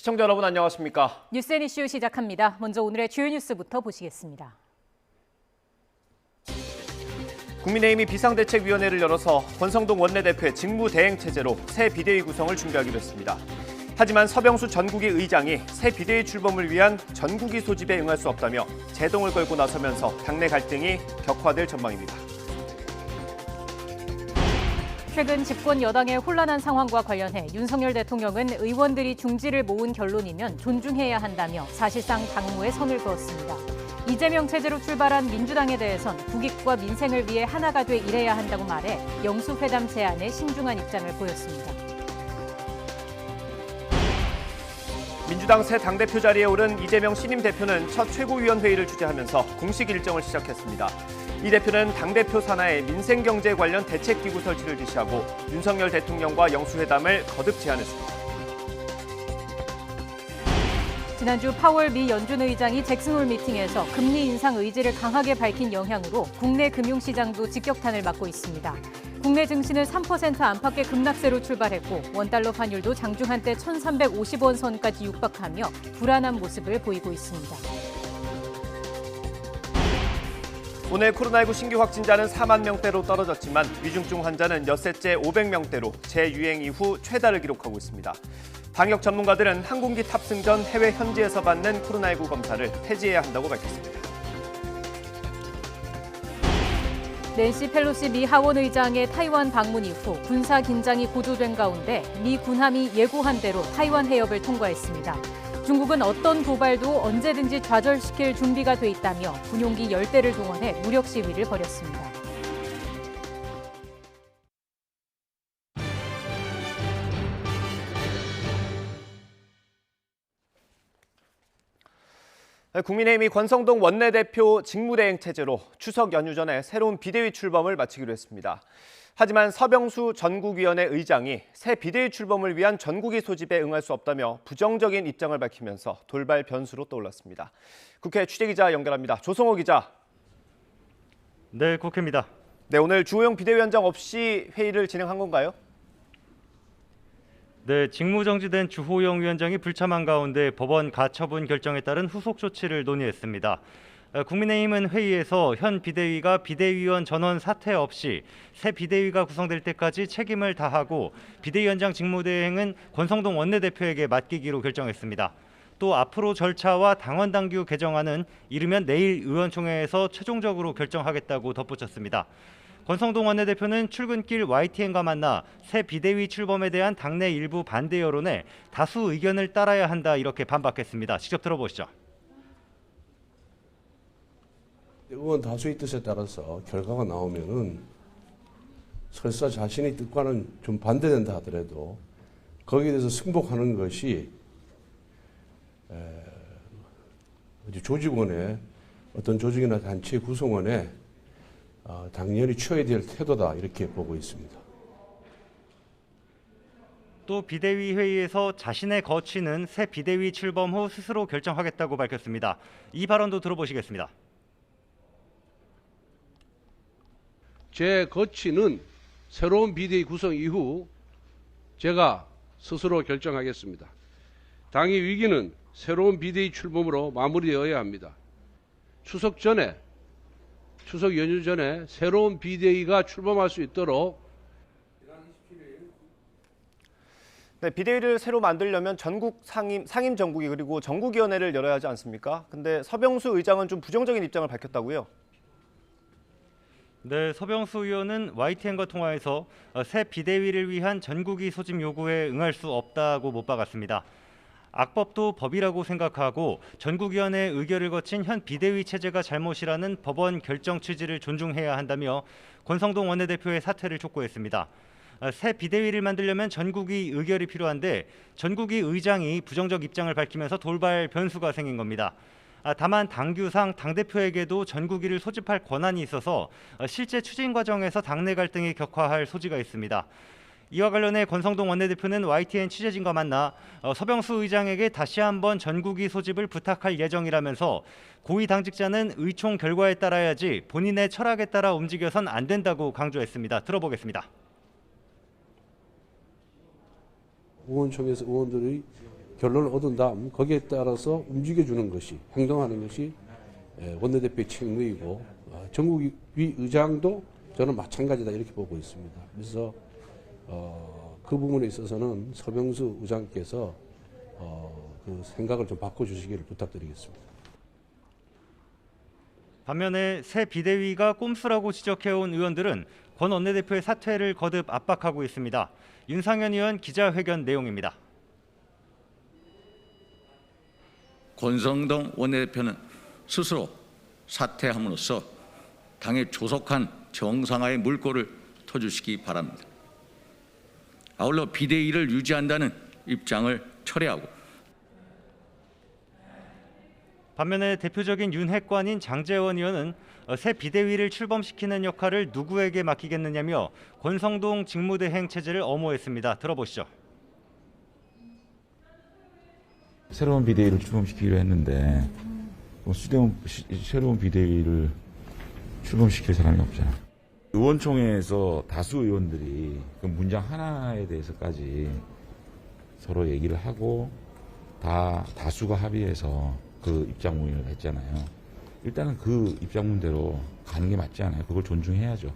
시청자 여러분 안녕하십니까? 뉴스 앤 이슈 시작합니다. 먼저 오늘의 주요 뉴스부터 보시겠습니다. 국민의힘이 비상대책위원회를 열어서 권성동 원내대표의 직무대행체제로 새 비대위 구성을 준비하기로 했습니다. 하지만 서병수 전국위 의장이 새 비대위 출범을 위한 전국위 소집에 응할 수 없다며 제동을 걸고 나서면서 당내 갈등이 격화될 전망입니다. 최근 집권 여당의 혼란한 상황과 관련해 윤석열 대통령은 의원들이 중지를 모은 결론이면 존중해야 한다며 사실상 당무에 선을 그었습니다. 이재명 체제로 출발한 민주당에 대해선 국익과 민생을 위해 하나가 돼 일해야 한다고 말해 영수회담 제안에 신중한 입장을 보였습니다. 민주당 새 당대표 자리에 오른 이재명 신임 대표는 첫 최고위원회의를 주재하면서 공식 일정을 시작했습니다. 이 대표는 당대표 산하의 민생경제 관련 대책기구 설치를 지시하고 윤석열 대통령과 영수회담을 거듭 제안했습니다. 지난주 파월 미 연준 의장이 잭슨홀 미팅에서 금리 인상 의지를 강하게 밝힌 영향으로 국내 금융시장도 직격탄을 맞고 있습니다. 국내 증시는 3% 안팎의 급락세로 출발했고 원달러 환율도 장중 한때 1,350원 선까지 육박하며 불안한 모습을 보이고 있습니다. 오늘 코로나19 신규 확진자는 4만 명대로 떨어졌지만 위중증 환자는 엿새째 500명대로 재유행 이후 최다를 기록하고 있습니다. 방역 전문가들은 항공기 탑승 전 해외 현지에서 받는 코로나19 검사를 폐지해야 한다고 밝혔습니다. 낸시 펠로시 미 하원 의장의 타이완 방문 이후 군사 긴장이 고조된 가운데 미 군함이 예고한 대로 타이완 해협을 통과했습니다. 중국은 어떤 도발도 언제든지 좌절시킬 준비가 돼 있다며 군용기 10대를 동원해 무력 시위를 벌였습니다. 국민의힘이 권성동 원내대표 직무대행 체제로 추석 연휴 전에 새로운 비대위 출범을 마치기로 했습니다. 하지만 서병수 전국위원회 의장이 새 비대위 출범을 위한 전국위 소집에 응할 수 없다며 부정적인 입장을 밝히면서 돌발 변수로 떠올랐습니다. 국회 취재기자 연결합니다. 조성호 기자. 네, 국회입니다. 네, 오늘 주호영 비대위원장 없이 회의를 진행한 건가요? 네, 직무정지된 주호영 위원장이 불참한 가운데 법원 가처분 결정에 따른 후속 조치를 논의했습니다. 국민의힘은 회의에서 현 비대위가 비대위원 전원 사퇴 없이 새 비대위가 구성될 때까지 책임을 다하고 비대위원장 직무대행은 권성동 원내대표에게 맡기기로 결정했습니다. 또 앞으로 절차와 당원 당규 개정안은 이르면 내일 의원총회에서 최종적으로 결정하겠다고 덧붙였습니다. 권성동 원내대표는 출근길 YTN과 만나 새 비대위 출범에 대한 당내 일부 반대 여론에 다수 의견을 따라야 한다 이렇게 반박했습니다. 직접 들어보시죠. 의원 다수의 뜻에 따라서 결과가 나오면은 설사 자신의 뜻과는 좀 반대된다 하더라도 거기에 대해서 승복하는 것이 조직원의 어떤 조직이나 단체 구성원의 당연히 취해야 될 태도다 이렇게 보고 있습니다. 또 비대위 회의에서 자신의 거취는 새 비대위 출범 후 스스로 결정하겠다고 밝혔습니다. 이 발언도 들어보시겠습니다. 제 거취는 새로운 비대위 구성 이후 제가 스스로 결정하겠습니다. 당의 위기는 새로운 비대위 출범으로 마무리되어야 합니다. 추석 연휴 전에 새로운 비대위가 출범할 수 있도록 네, 비대위를 새로 만들려면 전국 상임 전국위 그리고 전국위원회를 열어야 하지 않습니까? 근데 서병수 의장은 좀 부정적인 입장을 밝혔다고요? 네, 서병수 의원은 YTN과 통화에서 새 비대위를 위한 전국위 소집 요구에 응할 수 없다고 못 박았습니다. 악법도 법이라고 생각하고 전국위원회 의결을 거친 현 비대위 체제가 잘못이라는 법원 결정 취지를 존중해야 한다며 권성동 원내대표의 사퇴를 촉구했습니다. 새 비대위를 만들려면 전국위 의결이 필요한데 전국위 의장이 부정적 입장을 밝히면서 돌발 변수가 생긴 겁니다. 다만 당규상 당대표에게도 전국위를 소집할 권한이 있어서 실제 추진 과정에서 당내 갈등이 격화할 소지가 있습니다. 이와 관련해 권성동 원내대표는 YTN 취재진과 만나 서병수 의장에게 다시 한번 전국위 소집을 부탁할 예정이라면서 고위 당직자는 의총 결과에 따라야지 본인의 철학에 따라 움직여선 안 된다고 강조했습니다. 들어보겠습니다. 의원총회에서 의원들의 결론을 얻은 다음 거기에 따라서 움직여주는 것이, 행동하는 것이 원내대표의 책무이고 전국위 의장도 저는 마찬가지다 이렇게 보고 있습니다. 그래서 그 부분에 있어서는 서병수 의장께서 그 생각을 좀 바꿔주시기를 부탁드리겠습니다. 반면에 새 비대위가 꼼수라고 지적해온 의원들은 권 원내대표의 사퇴를 거듭 압박하고 있습니다. 윤상현 의원 기자회견 내용입니다. 권성동 원내대표는 스스로 사퇴함으로써 당의 조속한 정상화의 물꼬를 터주시기 바랍니다. 아울러 비대위를 유지한다는 입장을 철회하고 반면에 대표적인 윤핵관인 장제원 의원은 새 비대위를 출범시키는 역할을 누구에게 맡기겠느냐며 권성동 직무대행 체제를 엄호했습니다. 들어보시죠. 새로운 비대위를 출범시키기로 했는데 새로운 비대위를 출범시킬 사람이 없잖아. 의원총회에서 다수 의원들이 그 문장 하나에 대해서까지 서로 얘기를 하고 다수가 합의해서 그 입장문을 했잖아요. 일단은 그 입장문대로 가는 게 맞지 않아요. 그걸 존중해야죠.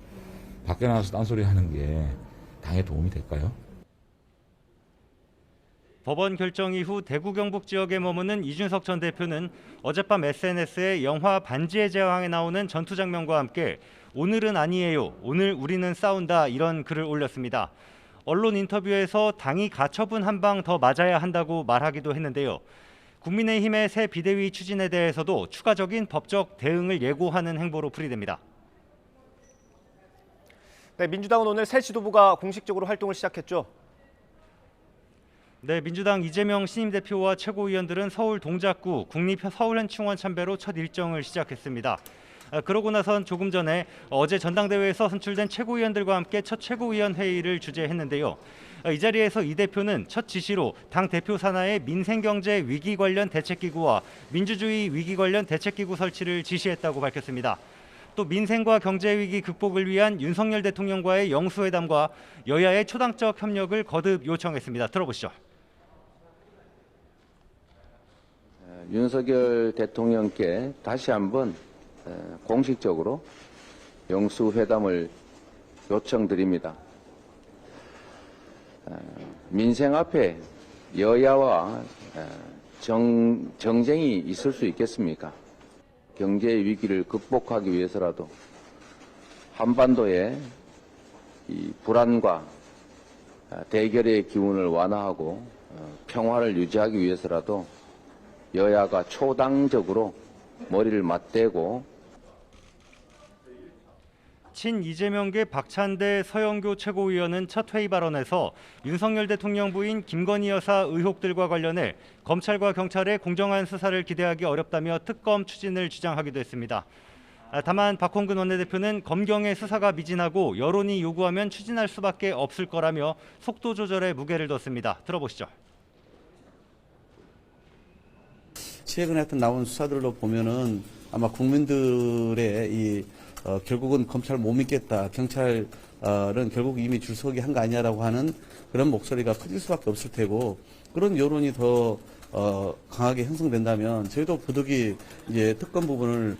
밖에 나가서 딴소리 하는 게 당에 도움이 될까요? 법원 결정 이후 대구 경북 지역에 머무는 이준석 전 대표는 어젯밤 SNS에 영화 반지의 제왕에 나오는 전투 장면과 함께 오늘은 아니에요. 오늘 우리는 싸운다. 이런 글을 올렸습니다. 언론 인터뷰에서 당이 가처분 한 방 더 맞아야 한다고 말하기도 했는데요. 국민의힘의 새 비대위 추진에 대해서도 추가적인 법적 대응을 예고하는 행보로 풀이됩니다. 네, 민주당은 오늘 새 지도부가 공식적으로 활동을 시작했죠. 네, 민주당 이재명 신임 대표와 최고위원들은 서울 동작구 국립서울현충원 참배로 첫 일정을 시작했습니다. 그러고 나선 조금 전에 어제 전당대회에서 선출된 최고위원들과 함께 첫 최고위원 회의를 주재했는데요. 이 자리에서 이 대표는 첫 지시로 당 대표 산하의 민생경제 위기 관련 대책기구와 민주주의 위기 관련 대책기구 설치를 지시했다고 밝혔습니다. 또 민생과 경제 위기 극복을 위한 윤석열 대통령과의 영수회담과 여야의 초당적 협력을 거듭 요청했습니다. 들어보시죠. 윤석열 대통령께 다시 한번 공식적으로 영수회담을 요청드립니다. 민생 앞에 여야와 정쟁이 있을 수 있겠습니까? 경제 위기를 극복하기 위해서라도 한반도의 이 불안과 대결의 기운을 완화하고 평화를 유지하기 위해서라도 여야가 초당적으로 머리를 맞대고 친 이재명계 박찬대 서영교 최고위원은 첫 회의 발언에서 윤석열 대통령 부인 김건희 여사 의혹들과 관련해 검찰과 경찰의 공정한 수사를 기대하기 어렵다며 특검 추진을 주장하기도 했습니다. 다만 박홍근 원내대표는 검경의 수사가 미진하고 여론이 요구하면 추진할 수밖에 없을 거라며 속도 조절에 무게를 뒀습니다. 들어보시죠. 최근에 하여튼 나온 수사들로 보면은 아마 국민들의 결국은 검찰 못 믿겠다, 경찰은 결국 이미 줄서기 한 거 아니냐라고 하는 그런 목소리가 커질 수밖에 없을 테고, 그런 여론이 더 강하게 형성된다면 저희도 부득이 이제 특검 부분을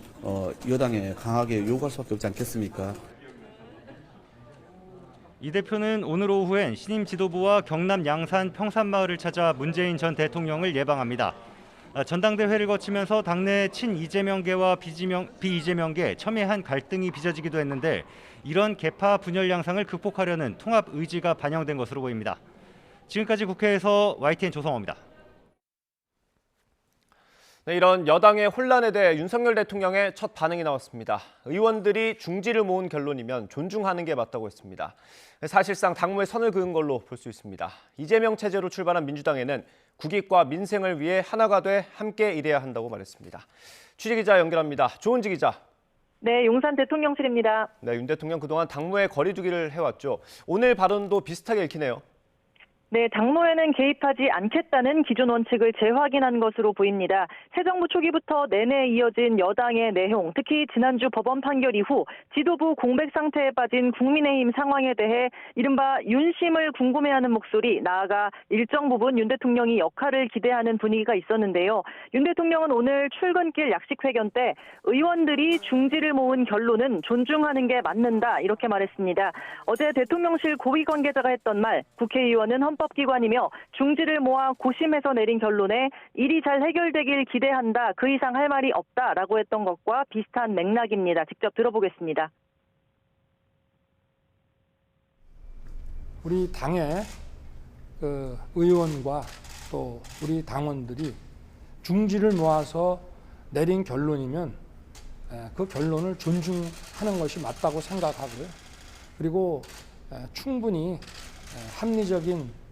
여당에 강하게 요구할 수밖에 없지 않겠습니까? 이 대표는 오늘 오후엔 신임 지도부와 경남 양산 평산마을을 찾아 문재인 전 대통령을 예방합니다. 전당대회를 거치면서 당내 친 이재명계와 비이재명계 첨예한 갈등이 빚어지기도 했는데 이런 계파 분열 양상을 극복하려는 통합 의지가 반영된 것으로 보입니다. 지금까지 국회에서 YTN 조성호입니다. 네, 이런 여당의 혼란에 대해 윤석열 대통령의 첫 반응이 나왔습니다. 의원들이 중지를 모은 결론이면 존중하는 게 맞다고 했습니다. 사실상 당무에 선을 그은 걸로 볼 수 있습니다. 이재명 체제로 출발한 민주당에는 국익과 민생을 위해 하나가 돼 함께 일해야 한다고 말했습니다. 취재기자 연결합니다. 조은지 기자. 네, 용산 대통령실입니다. 네, 윤 대통령 그동안 당무에 거리 두기를 해왔죠. 오늘 발언도 비슷하게 읽히네요. 네, 당무에는 개입하지 않겠다는 기존 원칙을 재확인한 것으로 보입니다. 새 정부 초기부터 내내 이어진 여당의 내용, 특히 지난주 법원 판결 이후 지도부 공백 상태에 빠진 국민의힘 상황에 대해 이른바 윤심을 궁금해하는 목소리, 나아가 일정 부분 윤 대통령이 역할을 기대하는 분위기가 있었는데요. 윤 대통령은 오늘 출근길 약식회견 때 의원들이 중지를 모은 결론은 존중하는 게 맞는다, 이렇게 말했습니다. 어제 대통령실 고위 관계자가 했던 말, 국회의원은 헌법기관이며 중지를 모아 고심해서 내린 결론에 일이 잘 해결되길 기대한다, 그 이상 할 말이 없다라고 했던 것과 비슷한 맥락입니다. 직접 들어보겠습니다. 우리 당의 의원과 또 우리 당원들이 중지를 모아서 내린 결론이면 그 결론을 존중하는 것이 맞다고 생각하고요. 그리고 충분히 합리적인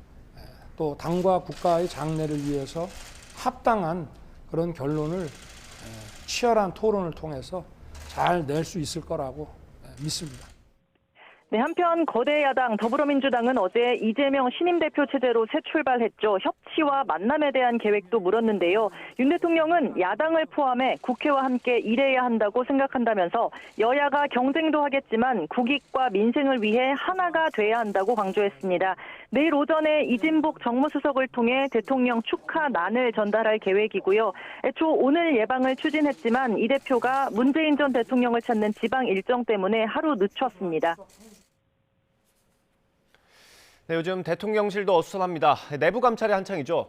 또 당과 국가의 장래를 위해서 합당한 그런 결론을 치열한 토론을 통해서 잘 낼 수 있을 거라고 믿습니다. 네, 한편 거대 야당 더불어민주당은 어제 이재명 신임 대표 체제로 새 출발했죠. 협치와 만남에 대한 계획도 물었는데요. 윤 대통령은 야당을 포함해 국회와 함께 일해야 한다고 생각한다면서 여야가 경쟁도 하겠지만 국익과 민생을 위해 하나가 돼야 한다고 강조했습니다. 내일 오전에 이진복 정무수석을 통해 대통령 축하난을 전달할 계획이고요. 애초 오늘 예방을 추진했지만 이 대표가 문재인 전 대통령을 찾는 지방 일정 때문에 하루 늦췄습니다. 네, 요즘 대통령실도 어수선합니다. 내부 감찰이 한창이죠.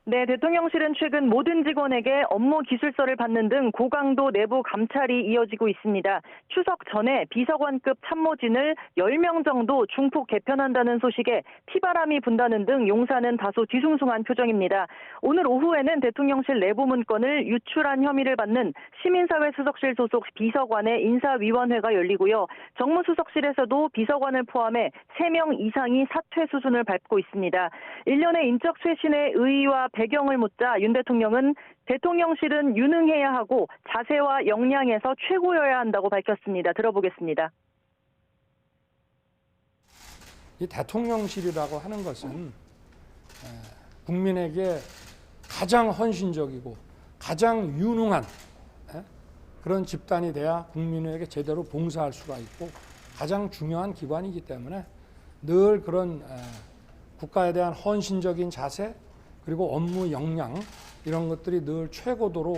네, 대통령실은 최근 모든 직원에게 업무 기술서를 받는 등 고강도 내부 감찰이 이어지고 있습니다. 추석 전에 비서관급 참모진을 10명 정도 중폭 개편한다는 소식에 피바람이 분다는 등 용사는 다소 뒤숭숭한 표정입니다. 오늘 오후에는 대통령실 내부 문건을 유출한 혐의를 받는 시민사회수석실 소속 비서관의 인사위원회가 열리고요. 정무수석실에서도 비서관을 포함해 3명 이상이 사퇴 수순을 밟고 있습니다. 일련의 인적 쇄신의 의의와 배경을 묻자 윤 대통령은 대통령실은 유능해야 하고 자세와 역량에서 최고여야 한다고 밝혔습니다. 들어보겠습니다. 이 대통령실이라고 하는 것은 국민에게 가장 헌신적이고 가장 유능한 그런 집단이 돼야 국민에게 제대로 봉사할 수가 있고 가장 중요한 기관이기 때문에 늘 그런 국가에 대한 헌신적인 자세 그리고 업무 역량 이런 것들이 늘 최고도로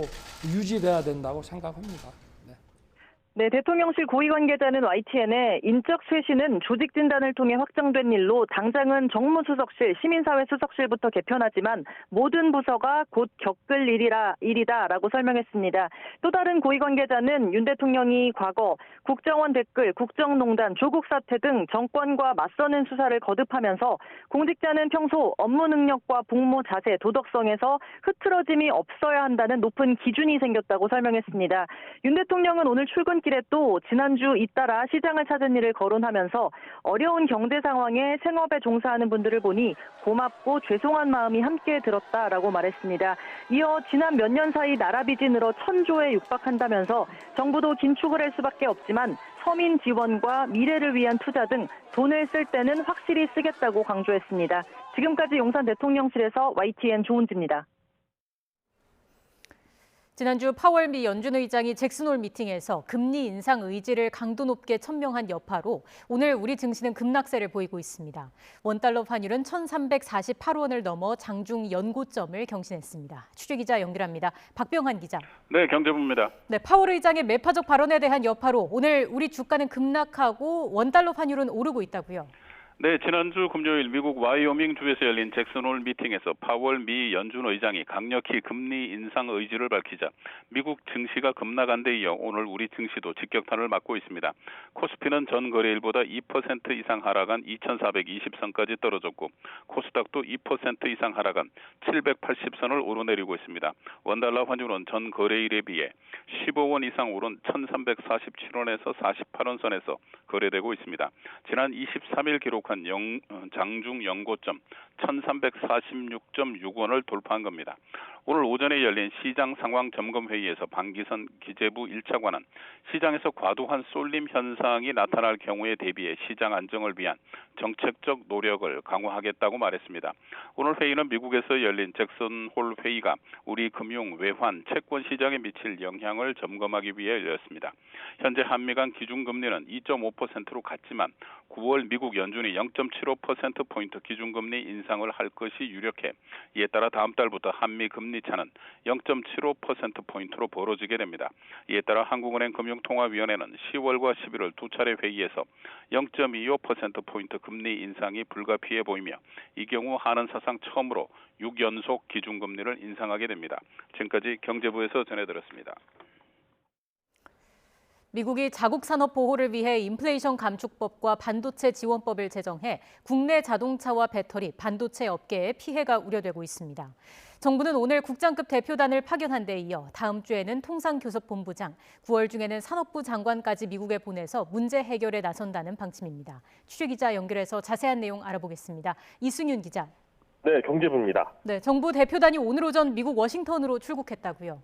유지돼야 된다고 생각합니다. 네, 대통령실 고위 관계자는 YTN에 인적 쇄신은 조직 진단을 통해 확정된 일로 당장은 정무수석실, 시민사회수석실부터 개편하지만 모든 부서가 곧 겪을 일이다라고 설명했습니다. 또 다른 고위 관계자는 윤 대통령이 과거 국정원 댓글, 국정농단, 조국 사태 등 정권과 맞서는 수사를 거듭하면서 공직자는 평소 업무 능력과 복무 자세, 도덕성에서 흐트러짐이 없어야 한다는 높은 기준이 생겼다고 설명했습니다. 윤 대통령은 오늘 출근길에 또 지난주 잇따라 시장을 찾은 일을 거론하면서 어려운 경제 상황에 생업에 종사하는 분들을 보니 고맙고 죄송한 마음이 함께 들었다라고 말했습니다. 이어 지난 몇 년 사이 나라 빚이 늘어 1,000조에 육박한다면서 정부도 긴축을 할 수밖에 없지만 서민 지원과 미래를 위한 투자 등 돈을 쓸 때는 확실히 쓰겠다고 강조했습니다. 지금까지 용산 대통령실에서 YTN 조은지입니다. 지난주 파월 미 연준 의장이 잭슨홀 미팅에서 금리 인상 의지를 강도 높게 천명한 여파로 오늘 우리 증시는 급락세를 보이고 있습니다. 원달러 환율은 1,348원을 넘어 장중 연고점을 경신했습니다. 취재기자 연결합니다. 박병환 기자. 네, 경제부입니다. 네, 파월 의장의 매파적 발언에 대한 여파로 오늘 우리 주가는 급락하고 원달러 환율은 오르고 있다고요. 네, 지난주 금요일 미국 와이오밍 주에서 열린 잭슨홀 미팅에서 파월 미 연준 의장이 강력히 금리 인상 의지를 밝히자 미국 증시가 급락한 데 이어 오늘 우리 증시도 직격탄을 맞고 있습니다. 코스피는 전 거래일보다 2% 이상 하락한 2,420선까지 떨어졌고 코스닥도 2% 이상 하락한 780선을 오르내리고 있습니다. 원달러 환율은 전 거래일에 비해 15원 이상 오른 1,347원에서 48원 선에서 거래되고 있습니다. 지난 23일 기록 기록한 장중 연고점 1346.6원을 돌파한 겁니다. 오늘 오전에 열린 시장 상황 점검 회의에서 방기선 기재부 1차관은 시장에서 과도한 쏠림 현상이 나타날 경우에 대비해 시장 안정을 위한 정책적 노력을 강화하겠다고 말했습니다. 오늘 회의는 미국에서 열린 잭슨 홀 회의가 우리 금융, 외환, 채권 시장에 미칠 영향을 점검하기 위해 열렸습니다. 현재 한미 간 기준금리는 2.5%로 같지만 9월 미국 연준이 0.75%포인트 기준금리 인상을 할 것이 유력해 이에 따라 다음 달부터 한미 금리 차는 0.75%포인트로 벌어지게 됩니다. 이에 따라 한국은행 금융통화위원회는 10월과 11월 두 차례 회의에서 0.25%포인트 금리 인상이 불가피해 보이며 이 경우 한은 사상 처음으로 6연속 기준금리를 인상하게 됩니다. 지금까지 경제부에서 전해드렸습니다. 미국이 자국 산업 보호를 위해 인플레이션 감축법과 반도체 지원법을 제정해 국내 자동차와 배터리, 반도체 업계에 피해가 우려되고 있습니다. 정부는 오늘 국장급 대표단을 파견한 데 이어 다음 주에는 통상교섭본부장, 9월 중에는 산업부 장관까지 미국에 보내서 문제 해결에 나선다는 방침입니다. 취재기자 연결해서 자세한 내용 알아보겠습니다. 이승윤 기자. 네, 경제부입니다. 네, 정부 대표단이 오늘 오전 미국 워싱턴으로 출국했다고요.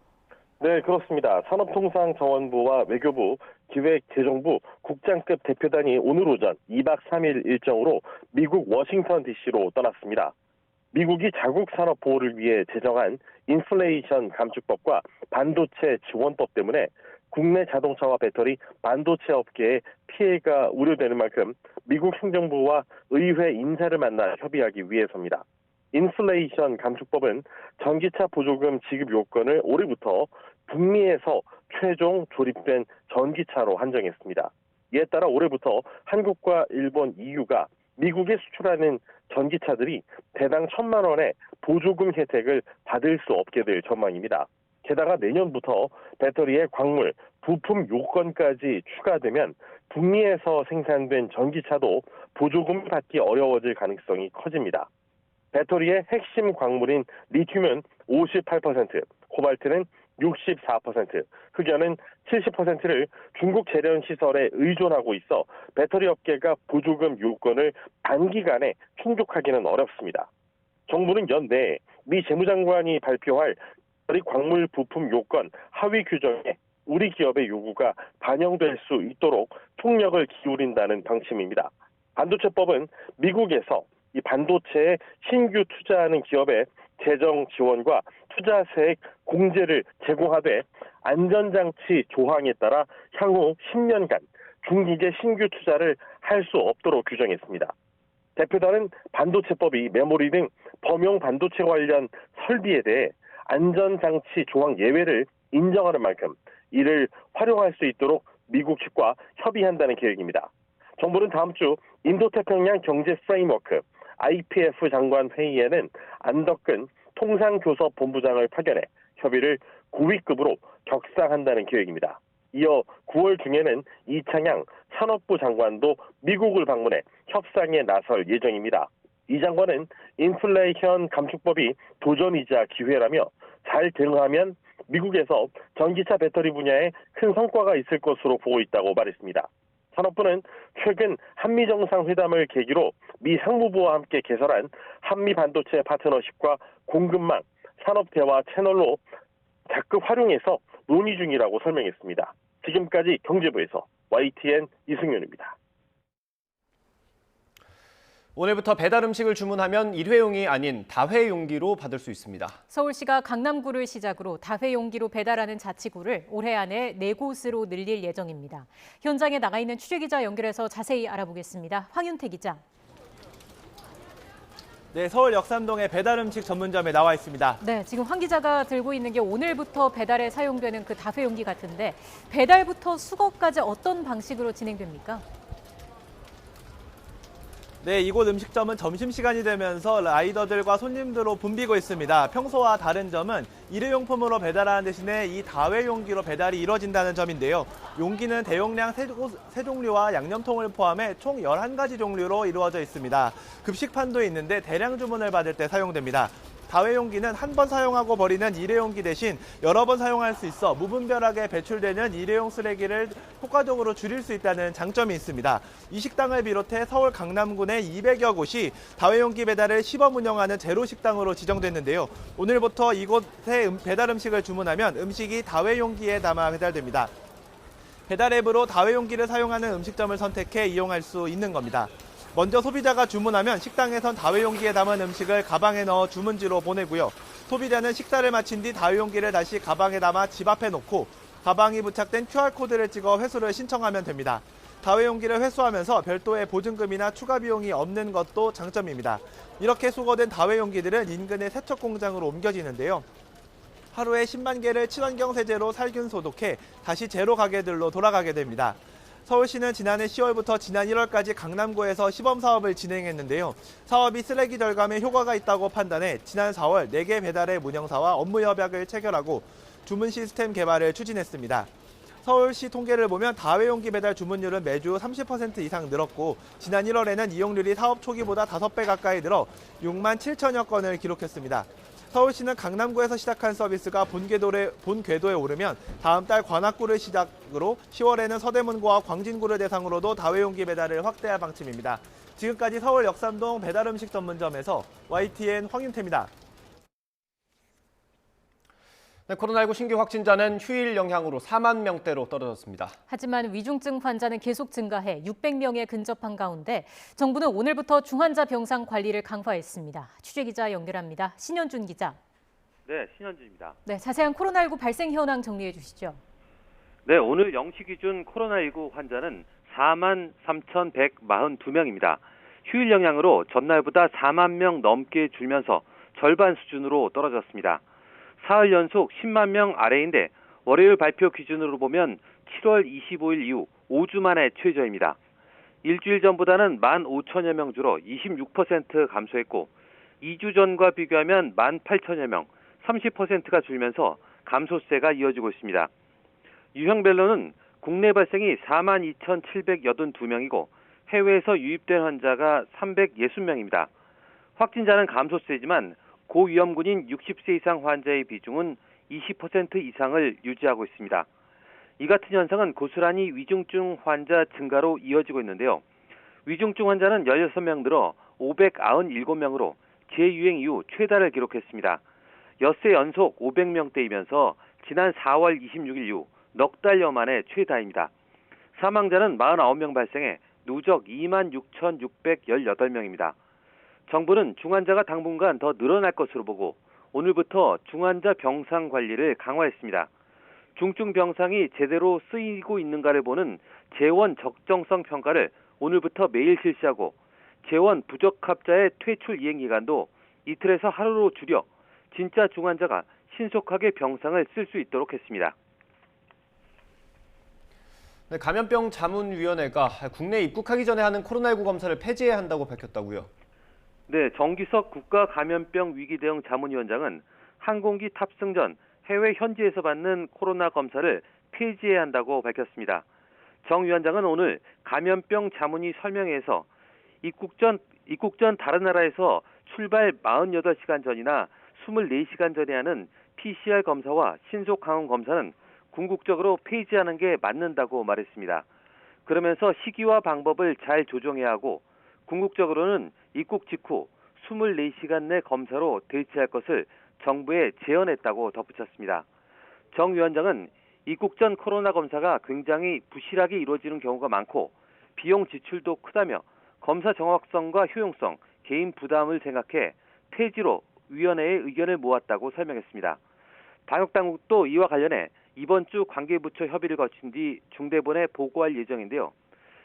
네, 그렇습니다. 산업통상자원부와 외교부, 기획재정부, 국장급 대표단이 오늘 오전 2박 3일 일정으로 미국 워싱턴 DC로 떠났습니다. 미국이 자국 산업 보호를 위해 제정한 인플레이션 감축법과 반도체 지원법 때문에 국내 자동차와 배터리, 반도체 업계에 피해가 우려되는 만큼 미국 행정부와 의회 인사를 만나 협의하기 위해서입니다. 인플레이션 감축법은 전기차 보조금 지급 요건을 올해부터 북미에서 최종 조립된 전기차로 한정했습니다. 이에 따라 올해부터 한국과 일본, EU가 미국에 수출하는 전기차들이 대당 1,000만 원의 보조금 혜택을 받을 수 없게 될 전망입니다. 게다가 내년부터 배터리의 광물, 부품 요건까지 추가되면 북미에서 생산된 전기차도 보조금을 받기 어려워질 가능성이 커집니다. 배터리의 핵심 광물인 리튬은 58%, 코발트는 64%, 흑연은 70%를 중국 재련 시설에 의존하고 있어 배터리 업계가 보조금 요건을 단기간에 충족하기는 어렵습니다. 정부는 연내에 미 재무장관이 발표할 배터리 광물 부품 요건 하위 규정에 우리 기업의 요구가 반영될 수 있도록 총력을 기울인다는 방침입니다. 반도체법은 미국에서 이 반도체에 신규 투자하는 기업의 재정 지원과 투자세액 공제를 제공하되 안전장치 조항에 따라 향후 10년간 중국의 신규 투자를 할 수 없도록 규정했습니다. 대표단은 반도체법이 메모리 등 범용 반도체 관련 설비에 대해 안전장치 조항 예외를 인정하는 만큼 이를 활용할 수 있도록 미국 측과 협의한다는 계획입니다. 정부는 다음 주 인도태평양 경제 프레임워크 IPF 장관 회의에는 안덕근 통상교섭본부장을 파견해 협의를 고위급으로 격상한다는 계획입니다. 이어 9월 중에는 이창양 산업부 장관도 미국을 방문해 협상에 나설 예정입니다. 이 장관은 인플레이션 감축법이 도전이자 기회라며 잘 대응하면 미국에서 전기차 배터리 분야에 큰 성과가 있을 것으로 보고 있다고 말했습니다. 산업부는 최근 한미 정상회담을 계기로 미 상무부와 함께 개설한 한미 반도체 파트너십과 공급망, 산업대화 채널로 적극 활용해서 논의 중이라고 설명했습니다. 지금까지 경제부에서 YTN 이승윤입니다. 오늘부터 배달 음식을 주문하면 일회용이 아닌 다회용기로 받을 수 있습니다. 서울시가 강남구를 시작으로 다회용기로 배달하는 자치구를 올해 안에 4곳으로 늘릴 예정입니다. 현장에 나가 있는 취재기자 연결해서 자세히 알아보겠습니다. 황윤태 기자. 네, 서울 역삼동의 배달 음식 전문점에 나와 있습니다. 네, 지금 황 기자가 들고 있는 게 오늘부터 배달에 사용되는 그 다회용기 같은데 배달부터 수거까지 어떤 방식으로 진행됩니까? 네, 이곳 음식점은 점심시간이 되면서 라이더들과 손님들로 붐비고 있습니다. 평소와 다른 점은 일회용품으로 배달하는 대신에 이 다회용기로 배달이 이루어진다는 점인데요. 용기는 대용량 3종류와 양념통을 포함해 총 11가지 종류로 이루어져 있습니다. 급식판도 있는데 대량 주문을 받을 때 사용됩니다. 다회용기는 한 번 사용하고 버리는 일회용기 대신 여러 번 사용할 수 있어 무분별하게 배출되는 일회용 쓰레기를 효과적으로 줄일 수 있다는 장점이 있습니다. 이 식당을 비롯해 서울 강남군의 200여 곳이 다회용기 배달을 시범 운영하는 제로식당으로 지정됐는데요. 오늘부터 이곳에 배달 음식을 주문하면 음식이 다회용기에 담아 배달됩니다. 배달 앱으로 다회용기를 사용하는 음식점을 선택해 이용할 수 있는 겁니다. 먼저 소비자가 주문하면 식당에선 다회용기에 담은 음식을 가방에 넣어 주문지로 보내고요. 소비자는 식사를 마친 뒤 다회용기를 다시 가방에 담아 집 앞에 놓고 가방이 부착된 QR코드를 찍어 회수를 신청하면 됩니다. 다회용기를 회수하면서 별도의 보증금이나 추가 비용이 없는 것도 장점입니다. 이렇게 수거된 다회용기들은 인근의 세척 공장으로 옮겨지는데요. 하루에 10만 개를 친환경 세제로 살균 소독해 다시 제로 가게들로 돌아가게 됩니다. 서울시는 지난해 10월부터 지난 1월까지 강남구에서 시범 사업을 진행했는데요. 사업이 쓰레기 절감에 효과가 있다고 판단해 지난 4월 4개 배달앱 운영사와 업무 협약을 체결하고 주문 시스템 개발을 추진했습니다. 서울시 통계를 보면 다회용기 배달 주문율은 매주 30% 이상 늘었고 지난 1월에는 이용률이 사업 초기보다 5배 가까이 늘어 6만 7천여 건을 기록했습니다. 서울시는 강남구에서 시작한 서비스가 본 궤도에 오르면 다음 달 관악구를 시작으로 10월에는 서대문구와 광진구를 대상으로도 다회용기 배달을 확대할 방침입니다. 지금까지 서울 역삼동 배달음식 전문점에서 YTN 황윤태입니다. 네, 코로나19 신규 확진자는 휴일 영향으로 4만 명대로 떨어졌습니다. 하지만 위중증 환자는 계속 증가해 600명에 근접한 가운데 정부는 오늘부터 중환자 병상 관리를 강화했습니다. 취재기자 연결합니다. 신현준 기자. 네, 신현준입니다. 네, 자세한 코로나19 발생 현황 정리해 주시죠. 네, 오늘 0시 기준 코로나19 환자는 4만 3,142명입니다. 휴일 영향으로 전날보다 4만 명 넘게 줄면서 절반 수준으로 떨어졌습니다. 사흘 연속 10만 명 아래인데 월요일 발표 기준으로 보면 7월 25일 이후 5주 만에 최저입니다. 일주일 전보다는 15,000여 명 줄어 26% 감소했고 2주 전과 비교하면 18,000여 명, 30%가 줄면서 감소세가 이어지고 있습니다. 유형별로는 국내 발생이 42,782명이고 해외에서 유입된 환자가 360명입니다. 확진자는 감소세지만 고위험군인 60세 이상 환자의 비중은 20% 이상을 유지하고 있습니다. 이 같은 현상은 고스란히 위중증 환자 증가로 이어지고 있는데요. 위중증 환자는 16명 늘어 597명으로 재유행 이후 최다를 기록했습니다. 엿새 연속 500명대이면서 지난 4월 26일 이후 넉 달여 만에 최다입니다. 사망자는 49명 발생해 누적 26,618명입니다. 정부는 중환자가 당분간 더 늘어날 것으로 보고 오늘부터 중환자 병상 관리를 강화했습니다. 중증 병상이 제대로 쓰이고 있는가를 보는 재원 적정성 평가를 오늘부터 매일 실시하고 재원 부적합자의 퇴출 이행 기간도 이틀에서 하루로 줄여 진짜 중환자가 신속하게 병상을 쓸 수 있도록 했습니다. 네, 감염병 자문위원회가 국내에 입국하기 전에 하는 코로나19 검사를 폐지해야 한다고 밝혔다고요. 네, 정기석 국가감염병 위기대응 자문위원장은 항공기 탑승 전 해외 현지에서 받는 코로나 검사를 폐지해야 한다고 밝혔습니다. 정 위원장은 오늘 감염병 자문위 설명회에서 입국 전 다른 나라에서 출발 48시간 전이나 24시간 전에 하는 PCR 검사와 신속 항원 검사는 궁극적으로 폐지하는 게 맞는다고 말했습니다. 그러면서 시기와 방법을 잘 조정해야 하고 궁극적으로는 입국 직후 24시간 내 검사로 대체할 것을 정부에 제언했다고 덧붙였습니다. 정 위원장은 입국 전 코로나 검사가 굉장히 부실하게 이루어지는 경우가 많고 비용 지출도 크다며 검사 정확성과 효용성, 개인 부담을 생각해 폐지로 위원회의 의견을 모았다고 설명했습니다. 방역당국도 이와 관련해 이번 주 관계부처 협의를 거친 뒤 중대본에 보고할 예정인데요.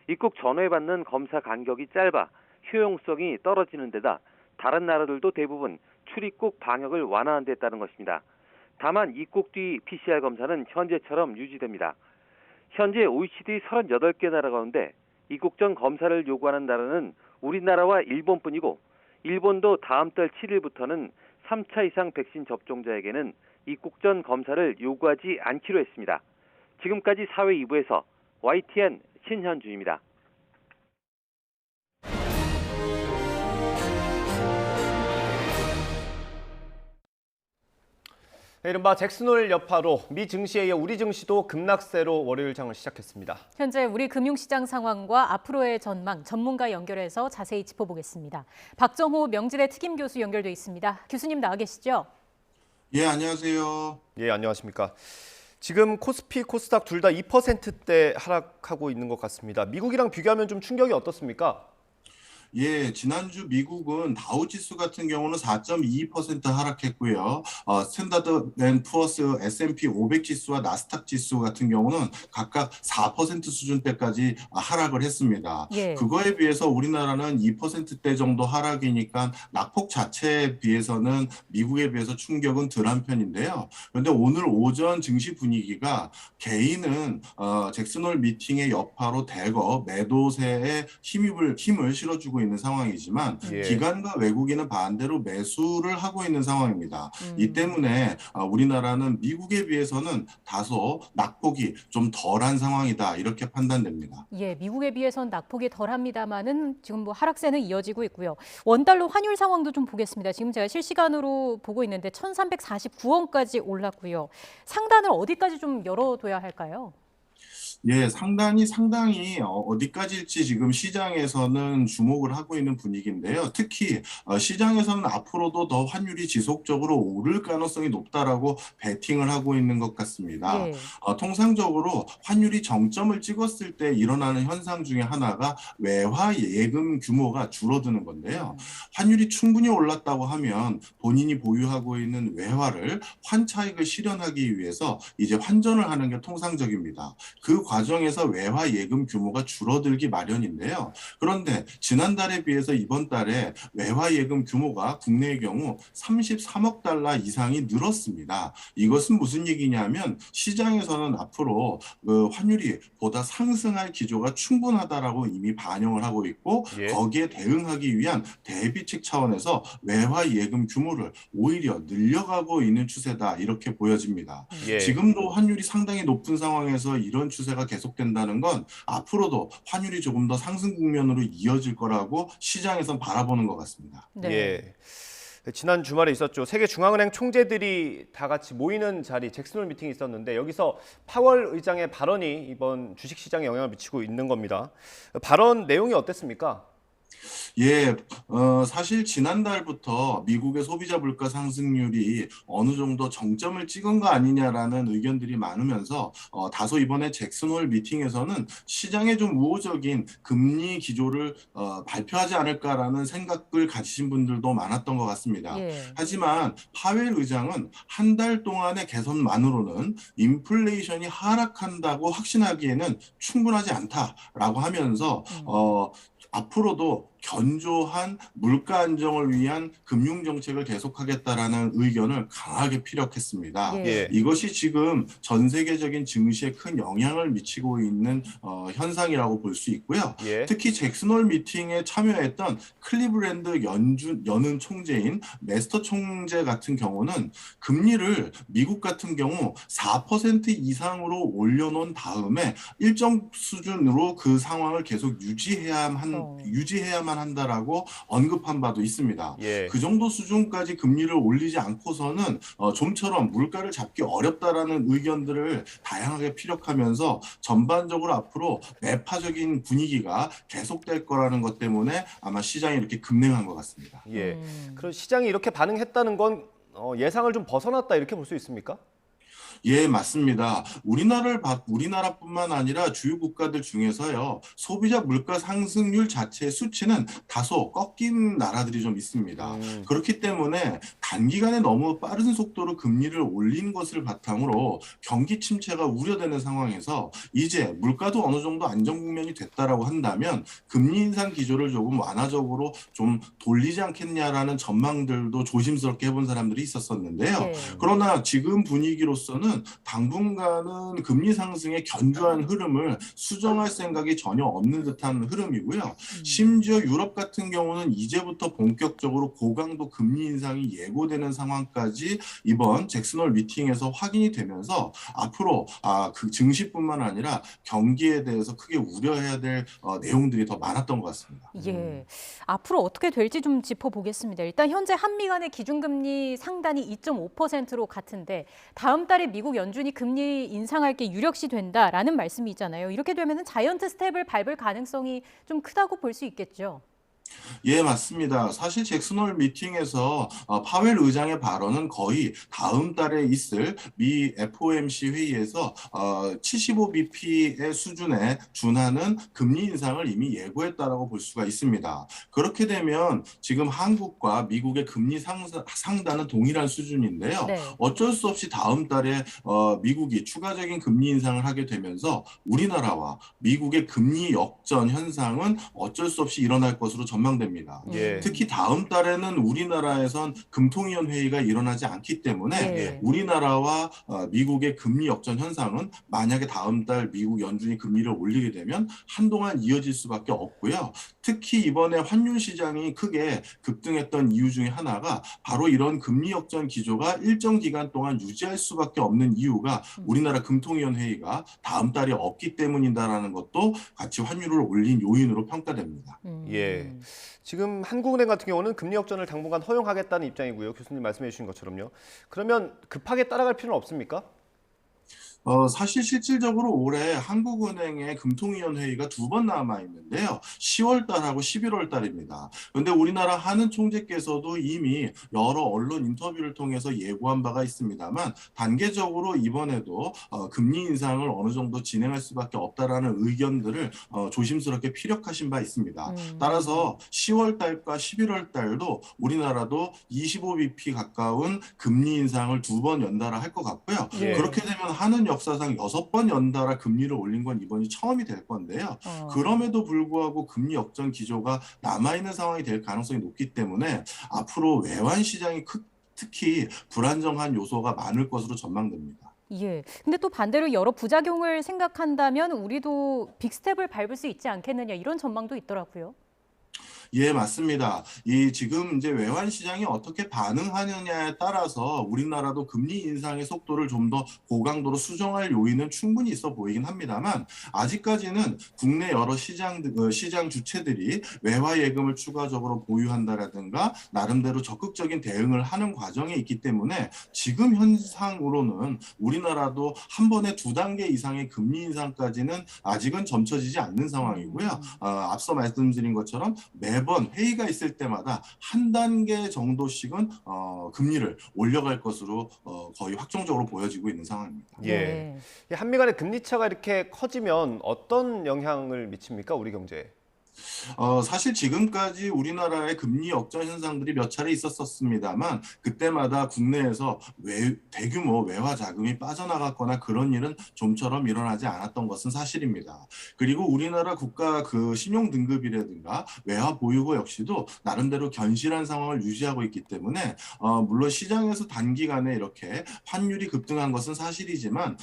입국 전후에 받는 검사 간격이 짧아 효용성이 떨어지는 데다 다른 나라들도 대부분 출입국 방역을 완화한 데 따른 것입니다. 다만 입국 뒤 PCR 검사는 현재처럼 유지됩니다. 현재 OECD 38개 나라 가운데 입국 전 검사를 요구하는 나라는 우리나라와 일본뿐이고 일본도 다음 달 7일부터는 3차 이상 백신 접종자에게는 입국 전 검사를 요구하지 않기로 했습니다. 지금까지 사회 2부에서 YTN 신현준입니다. 이른바 잭슨홀 여파로 미 증시에 이어 우리 증시도 급락세로 월요일 장을 시작했습니다. 현재 우리 금융시장 상황과 앞으로의 전망 전문가 연결해서 자세히 짚어보겠습니다. 박정호 명지대 특임 교수 연결돼 있습니다. 교수님 나와 계시죠? 예, 안녕하세요. 예, 안녕하십니까. 지금 코스피, 코스닥 둘 다 2%대 하락하고 있는 것 같습니다. 미국이랑 비교하면 좀 충격이 어떻습니까? 예, 지난주 미국은 다우지수 같은 경우는 4.22% 하락했고요. 스탠다드 앤 푸어스 S&P 500 지수와 나스닥 지수 같은 경우는 각각 4% 수준대까지 하락을 했습니다. 예. 그거에 비해서 우리나라는 2%대 정도 하락이니까 낙폭 자체에 비해서는 미국에 비해서 충격은 덜한 편인데요. 그런데 오늘 오전 증시 분위기가 개인은 잭슨홀 미팅의 여파로 대거 매도세에 힘을 실어주고 있는 상황이지만 예. 기관과 외국인은 반대로 매수를 하고 있는 상황입니다. 이 때문에 우리나라는 미국에 비해서는 다소 낙폭이 좀 덜한 상황이다 이렇게 판단됩니다. 예, 미국에 비해서는 낙폭이 덜합니다만은 지금 뭐 하락세는 이어지고 있고요. 원달러 환율 상황도 좀 보겠습니다. 지금 제가 실시간으로 보고 있는데 1,349원까지 올랐고요. 상단을 어디까지 좀 열어둬야 할까요? 예, 상당히 어디까지일지 지금 시장에서는 주목을 하고 있는 분위기인데요. 특히 시장에서는 앞으로도 더 환율이 지속적으로 오를 가능성이 높다라고 베팅을 하고 있는 것 같습니다. 예. 통상적으로 환율이 정점을 찍었을 때 일어나는 현상 중에 하나가 외화 예금 규모가 줄어드는 건데요. 환율이 충분히 올랐다고 하면 본인이 보유하고 있는 외화를 환차익을 실현하기 위해서 이제 환전을 하는 게 통상적입니다. 그 과정에서 외화 예금 규모가 줄어들기 마련인데요. 그런데 지난달에 비해서 이번 달에 외화 예금 규모가 국내의 경우 33억 달러 이상이 늘었습니다. 이것은 무슨 얘기냐면 시장에서는 앞으로 환율이 보다 상승할 기조가 충분하다라고 이미 반영을 하고 있고 예. 거기에 대응하기 위한 대비책 차원에서 외화 예금 규모를 오히려 늘려가고 있는 추세다 이렇게 보여집니다. 예. 지금도 환율이 상당히 높은 상황에서 이런 추세가 계속된다는 건 앞으로도 환율이 조금 더 상승 국면으로 이어질 거라고 시장에선 바라보는 것 같습니다. 네. 예. 지난 주말에 있었죠. 세계 중앙은행 총재들이 다 같이 모이는 자리 잭슨홀 미팅이 있었는데 여기서 파월 의장의 발언이 이번 주식시장에 영향을 미치고 있는 겁니다. 발언 내용이 어땠습니까? 예, 사실 지난달부터 미국의 소비자 물가 상승률이 어느 정도 정점을 찍은 거 아니냐라는 의견들이 많으면서 다소 이번에 잭슨홀 미팅에서는 시장에 좀 우호적인 금리 기조를 발표하지 않을까라는 생각을 가지신 분들도 많았던 것 같습니다. 예. 하지만 파웰 의장은 한 달 동안의 개선만으로는 인플레이션이 하락한다고 확신하기에는 충분하지 않다라고 하면서 앞으로도 견조한 물가 안정을 위한 금융 정책을 계속하겠다라는 의견을 강하게 피력했습니다. 예. 이것이 지금 전 세계적인 증시에 큰 영향을 미치고 있는 현상이라고 볼 수 있고요. 예. 특히 잭슨홀 미팅에 참여했던 클리브랜드 연은 총재인 메스터 총재 같은 경우는 금리를 미국 같은 경우 4% 이상으로 올려놓은 다음에 일정 수준으로 그 상황을 계속 유지해야만 한다라고 언급한 바도 있습니다. 예. 그 정도 수준까지 금리를 올리지 않고서는 좀처럼 물가를 잡기 어렵다라는 의견들을 다양하게 피력하면서 전반적으로 앞으로 매파적인 분위기가 계속될 거라는 것 때문에 아마 시장이 이렇게 급냉한 것 같습니다. 예. 그럼 시장이 이렇게 반응했다는 건 예상을 좀 벗어났다 이렇게 볼 수 있습니까? 예, 맞습니다. 우리나라뿐만 아니라 주요 국가들 중에서요, 소비자 물가 상승률 자체의 수치는 다소 꺾인 나라들이 좀 있습니다. 그렇기 때문에 단기간에 너무 빠른 속도로 금리를 올린 것을 바탕으로 경기 침체가 우려되는 상황에서 이제 물가도 어느 정도 안정 국면이 됐다라고 한다면 금리 인상 기조를 조금 완화적으로 좀 돌리지 않겠냐라는 전망들도 조심스럽게 해본 사람들이 있었었는데요. 네. 그러나 지금 분위기로서는 기준으로는 당분간은 금리 상승의 견조한 흐름을 수정할 생각이 전혀 없는 듯한 흐름이고요. 심지어 유럽 같은 경우는 이제부터 본격적으로 고강도 금리 인상이 예고되는 상황까지 이번 잭슨홀 미팅에서 확인이 되면서 앞으로 그 증시뿐만 아니라 경기에 대해서 크게 우려해야 될 내용들이 더 많았던 것 같습니다. 예. 앞으로 어떻게 될지 좀 짚어보겠습니다. 일단 현재 한미 간의 기준금리 상단이 2.5%로 같은데 다음 달에 미국 연준이 금리 인상할 게 유력시 된다라는 말씀이 있잖아요. 이렇게 되면 자이언트 스텝을 밟을 가능성이 좀 크다고 볼 수 있겠죠. 예, 맞습니다. 사실 잭슨홀 미팅에서 파웰 의장의 발언은 거의 다음 달에 있을 미 FOMC 회의에서 75bp의 수준에 준하는 금리 인상을 이미 예고했다라고 볼 수가 있습니다. 그렇게 되면 지금 한국과 미국의 금리 상단은 동일한 수준인데요. 네. 어쩔 수 없이 다음 달에 미국이 추가적인 금리 인상을 하게 되면서 우리나라와 미국의 금리 역전 현상은 어쩔 수 없이 일어날 것으로 전망됩니다. 예. 특히 다음 달에는 우리나라에선 금통위원 회의가 일어나지 않기 때문에 예. 우리나라와 미국의 금리 역전 현상은 만약에 다음 달 미국 연준이 금리를 올리게 되면 한동안 이어질 수밖에 없고요. 특히 이번에 환율 시장이 크게 급등했던 이유 중에 하나가 바로 이런 금리 역전 기조가 일정 기간 동안 유지할 수밖에 없는 이유가 우리나라 금통위원 회의가 다음 달에 없기 때문이다라는 것도 같이 환율을 올린 요인으로 평가됩니다. 예. 지금 한국은행 같은 경우는 금리 역전을 당분간 허용하겠다는 입장이고요. 교수님 말씀해 주신 것처럼요. 그러면 급하게 따라갈 필요는 없습니까? 사실 실질적으로 올해 한국은행의 금통위원 회의가 2번 남아 있는데요. 10월 달하고 11월 달입니다. 그런데 우리나라 한은 총재께서도 이미 여러 언론 인터뷰를 통해서 예고한 바가 있습니다만 단계적으로 이번에도 금리 인상을 어느 정도 진행할 수밖에 없다라는 의견들을 조심스럽게 피력하신 바 있습니다. 따라서 10월 달과 11월 달도 우리나라도 25bp 가까운 금리 인상을 2번 연달아 할 것 같고요. 예. 그렇게 되면 한은 역사상 6번 연달아 금리를 올린 건 이번이 처음이 될 건데요. 그럼에도 불구하고 금리 역전 기조가 남아있는 상황이 될 가능성이 높기 때문에 앞으로 외환 시장이 특히 불안정한 요소가 많을 것으로 전망됩니다. 예. 근데 또 반대로 여러 부작용을 생각한다면 우리도 빅스텝을 밟을 수 있지 않겠느냐 이런 전망도 있더라고요. 예, 맞습니다. 지금 이제 외환 시장이 어떻게 반응하느냐에 따라서 우리나라도 금리 인상의 속도를 좀 더 고강도로 수정할 요인은 충분히 있어 보이긴 합니다만 아직까지는 국내 여러 시장 주체들이 외화 예금을 추가적으로 보유한다라든가 나름대로 적극적인 대응을 하는 과정에 있기 때문에 지금 현상으로는 우리나라도 한 번에 2단계 이상의 금리 인상까지는 아직은 점쳐지지 않는 상황이고요. 앞서 말씀드린 것처럼 매번 회의가 있을 때마다 한 단계 정도씩은 금리를 올려갈 것으로 거의 확정적으로 보여지고 있는 상황입니다. 예. 한미 간의 금리 차가 이렇게 커지면 어떤 영향을 미칩니까, 우리 경제에? 사실 지금까지 우리나라의 금리 역전 현상들이 몇 차례 있었습니다만 그때마다 국내에서 대규모 외화 자금이 빠져나갔거나 그런 일은 좀처럼 일어나지 않았던 것은 사실입니다. 그리고 우리나라 국가 신용 등급이라든가 외화 보유고 역시도 나름대로 견실한 상황을 유지하고 있기 때문에 물론 시장에서 단기간에 이렇게 환율이 급등한 것은 사실이지만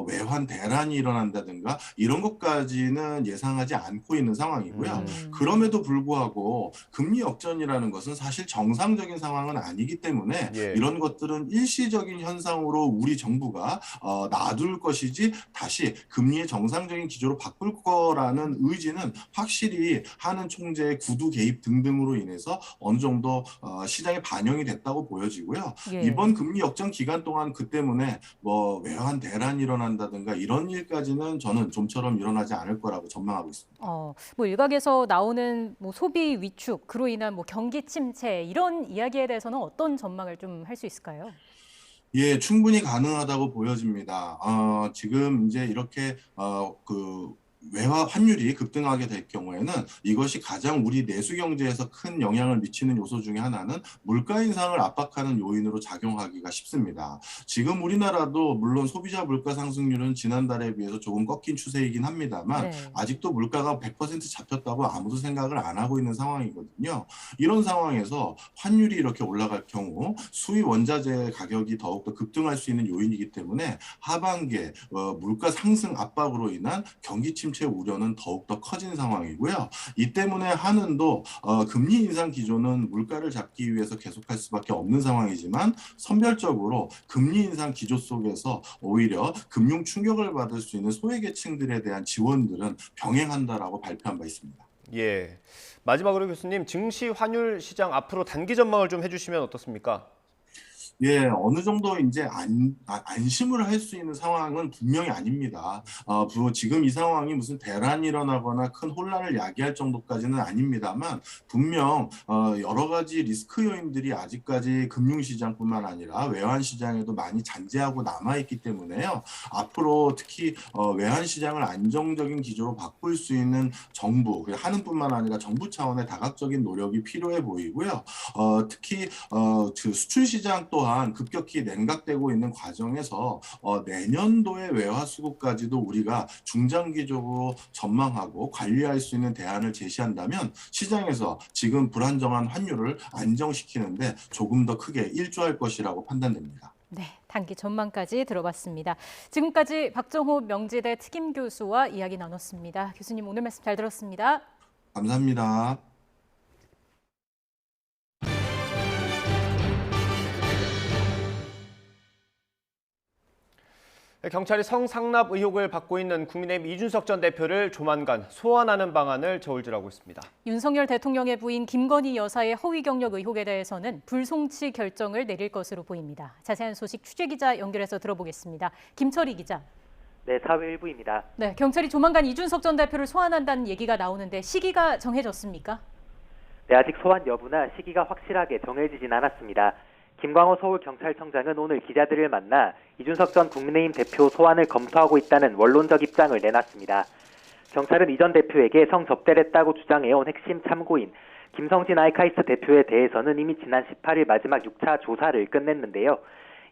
외환 대란이 일어난다든가 이런 것까지는 예상하지 않고 있는 상황이고요. 그럼에도 불구하고 금리 역전이라는 것은 사실 정상적인 상황은 아니기 때문에 이런 것들은 일시적인 현상으로 우리 정부가 놔둘 것이지 다시 금리의 정상적인 기조로 바꿀 거라는 의지는 확실히 하는 총재의 구두 개입 등등으로 인해서 어느 정도 시장에 반영이 됐다고 보여지고요. 이번 금리 역전 기간 동안 그 때문에 외환 대란이 일어난다든가 이런 일까지는 저는 좀처럼 일어나지 않을 거라고 전망하고 있습니다. 일각에서 나오는 소비 위축, 그로 인한 경기 침체 이런 이야기에 대해서는 어떤 전망을 좀 할 수 있을까요? 예, 충분히 가능하다고 보여집니다. 지금 이제 이렇게 외화 환율이 급등하게 될 경우에는 이것이 가장 우리 내수 경제에서 큰 영향을 미치는 요소 중에 하나는 물가 인상을 압박하는 요인으로 작용하기가 쉽습니다. 지금 우리나라도 물론 소비자 물가 상승률은 지난달에 비해서 조금 꺾인 추세이긴 합니다만 아직도 물가가 100% 잡혔다고 아무도 생각을 안 하고 있는 상황이거든요. 이런 상황에서 환율이 이렇게 올라갈 경우 수입 원자재 가격이 더욱더 급등할 수 있는 요인이기 때문에 하반기에 물가 상승 압박으로 인한 경기 침체 우려는 더욱더 커진 상황이고요. 이 때문에 한은도 금리 인상 기조는 물가를 잡기 위해서 계속할 수밖에 없는 상황이지만 선별적으로 금리 인상 기조 속에서 오히려 금융 충격을 받을 수 있는 소외계층들에 대한 지원들은 병행한다라고 발표한 바 있습니다. 예. 마지막으로 교수님, 증시 환율 시장 앞으로 단기 전망을 좀 해주시면 어떻습니까? 예, 어느 정도 이제 안심을 할 수 있는 상황은 분명히 아닙니다. 지금 이 상황이 무슨 대란이 일어나거나 큰 혼란을 야기할 정도까지는 아닙니다만 분명 여러 가지 리스크 요인들이 아직까지 금융시장뿐만 아니라 외환시장에도 많이 잔재하고 남아있기 때문에요. 앞으로 특히 외환시장을 안정적인 기조로 바꿀 수 있는 정부, 한은뿐만 아니라 정부 차원의 다각적인 노력이 필요해 보이고요. 특히 수출시장 또한 급격히 냉각되고 있는 과정에서 내년도의 외화 수급까지도 우리가 중장기적으로 전망하고 관리할 수 있는 대안을 제시한다면 시장에서 지금 불안정한 환율을 안정시키는데 조금 더 크게 일조할 것이라고 판단됩니다. 네, 단기 전망까지 들어봤습니다. 지금까지 박정호 명지대 특임 교수와 이야기 나눴습니다. 교수님 오늘 말씀 잘 들었습니다. 감사합니다. 경찰이 성상납 의혹을 받고 있는 국민의힘 이준석 전 대표를 조만간 소환하는 방안을 저울질하고 있습니다. 윤석열 대통령의 부인 김건희 여사의 허위 경력 의혹에 대해서는 불송치 결정을 내릴 것으로 보입니다. 자세한 소식 취재기자 연결해서 들어보겠습니다. 김철희 기자. 네, 사회일부입니다. 네, 경찰이 조만간 이준석 전 대표를 소환한다는 얘기가 나오는데 시기가 정해졌습니까? 네, 아직 소환 여부나 시기가 확실하게 정해지진 않았습니다. 김광호 서울경찰청장은 오늘 기자들을 만나 이준석 전 국민의힘 대표 소환을 검토하고 있다는 원론적 입장을 내놨습니다. 경찰은 이 전 대표에게 성접대를 했다고 주장해온 핵심 참고인 김성진 아이카이스트 대표에 대해서는 이미 지난 18일 마지막 6차 조사를 끝냈는데요.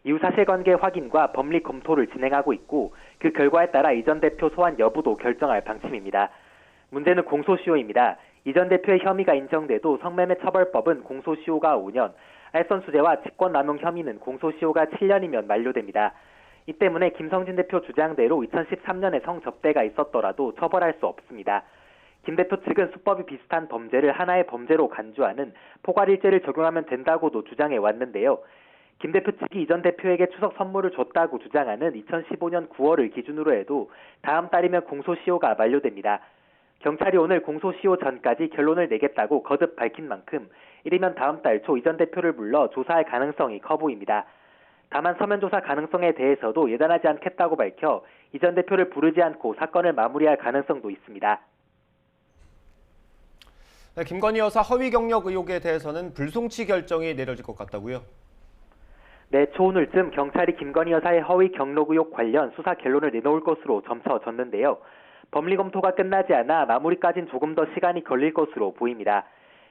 이후 사실관계 확인과 법리 검토를 진행하고 있고 그 결과에 따라 이 전 대표 소환 여부도 결정할 방침입니다. 문제는 공소시효입니다. 이 전 대표의 혐의가 인정돼도 성매매 처벌법은 공소시효가 5년, 알선수재와 직권남용 혐의는 공소시효가 7년이면 만료됩니다. 이 때문에 김성진 대표 주장대로 2013년에 성접대가 있었더라도 처벌할 수 없습니다. 김 대표 측은 수법이 비슷한 범죄를 하나의 범죄로 간주하는 포괄일죄를 적용하면 된다고도 주장해 왔는데요. 김 대표 측이 이 전 대표에게 추석 선물을 줬다고 주장하는 2015년 9월을 기준으로 해도 다음 달이면 공소시효가 만료됩니다. 경찰이 오늘 공소시효 전까지 결론을 내겠다고 거듭 밝힌 만큼 이르면 다음 달 초 이 전 대표를 불러 조사할 가능성이 커 보입니다. 다만 서면 조사 가능성에 대해서도 예단하지 않겠다고 밝혀 이 전 대표를 부르지 않고 사건을 마무리할 가능성도 있습니다. 네, 김건희 여사 허위 경력 의혹에 대해서는 불송치 결정이 내려질 것 같다고요? 네, 초오늘쯤 경찰이 김건희 여사의 허위 경력 의혹 관련 수사 결론을 내놓을 것으로 점쳐졌는데요. 법리 검토가 끝나지 않아 마무리까지는 조금 더 시간이 걸릴 것으로 보입니다.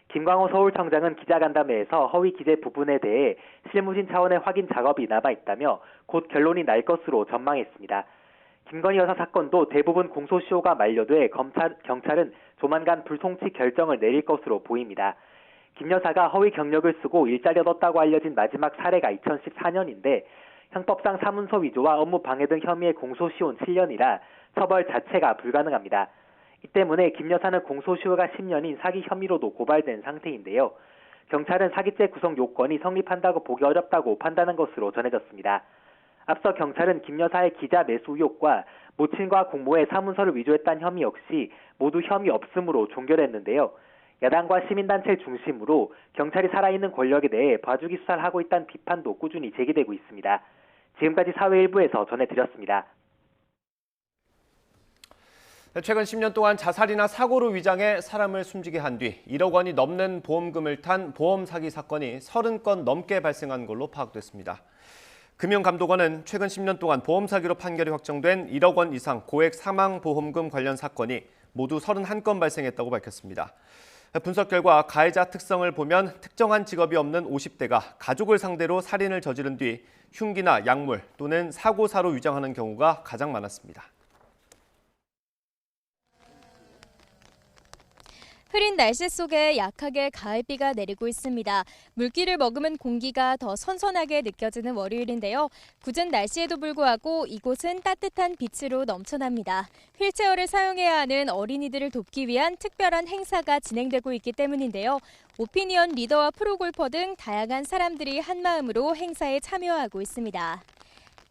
김광호 서울청장은 기자간담회에서 허위 기재 부분에 대해 실무진 차원의 확인 작업이 남아있다며 곧 결론이 날 것으로 전망했습니다. 김건희 여사 사건도 대부분 공소시효가 만료돼 경찰은 조만간 불송치 결정을 내릴 것으로 보입니다. 김 여사가 허위 경력을 쓰고 일자리 얻었다고 알려진 마지막 사례가 2014년인데 형법상 사문서 위조와 업무 방해 등 혐의의 공소시효는 7년이라 처벌 자체가 불가능합니다. 이 때문에 김 여사는 공소시효가 10년인 사기 혐의로도 고발된 상태인데요. 경찰은 사기죄 구성 요건이 성립한다고 보기 어렵다고 판단한 것으로 전해졌습니다. 앞서 경찰은 김 여사의 기자 매수 의혹과 모친과 공모해 사문서를 위조했다는 혐의 역시 모두 혐의 없음으로 종결했는데요. 야당과 시민단체를 중심으로 경찰이 살아있는 권력에 대해 봐주기 수사를 하고 있다는 비판도 꾸준히 제기되고 있습니다. 지금까지 사회일부에서 전해드렸습니다. 최근 10년 동안 자살이나 사고로 위장해 사람을 숨지게 한 뒤 1억 원이 넘는 보험금을 탄 보험 사기 사건이 30건 넘게 발생한 걸로 파악됐습니다. 금융감독원은 최근 10년 동안 보험 사기로 판결이 확정된 1억 원 이상 고액 사망보험금 관련 사건이 모두 31건 발생했다고 밝혔습니다. 분석 결과 가해자 특성을 보면 특정한 직업이 없는 50대가 가족을 상대로 살인을 저지른 뒤 흉기나 약물 또는 사고사로 위장하는 경우가 가장 많았습니다. 흐린 날씨 속에 약하게 가을비가 내리고 있습니다. 물기를 머금은 공기가 더 선선하게 느껴지는 월요일인데요. 궂은 날씨에도 불구하고 이곳은 따뜻한 빛으로 넘쳐납니다. 휠체어를 사용해야 하는 어린이들을 돕기 위한 특별한 행사가 진행되고 있기 때문인데요. 오피니언 리더와 프로골퍼 등 다양한 사람들이 한마음으로 행사에 참여하고 있습니다.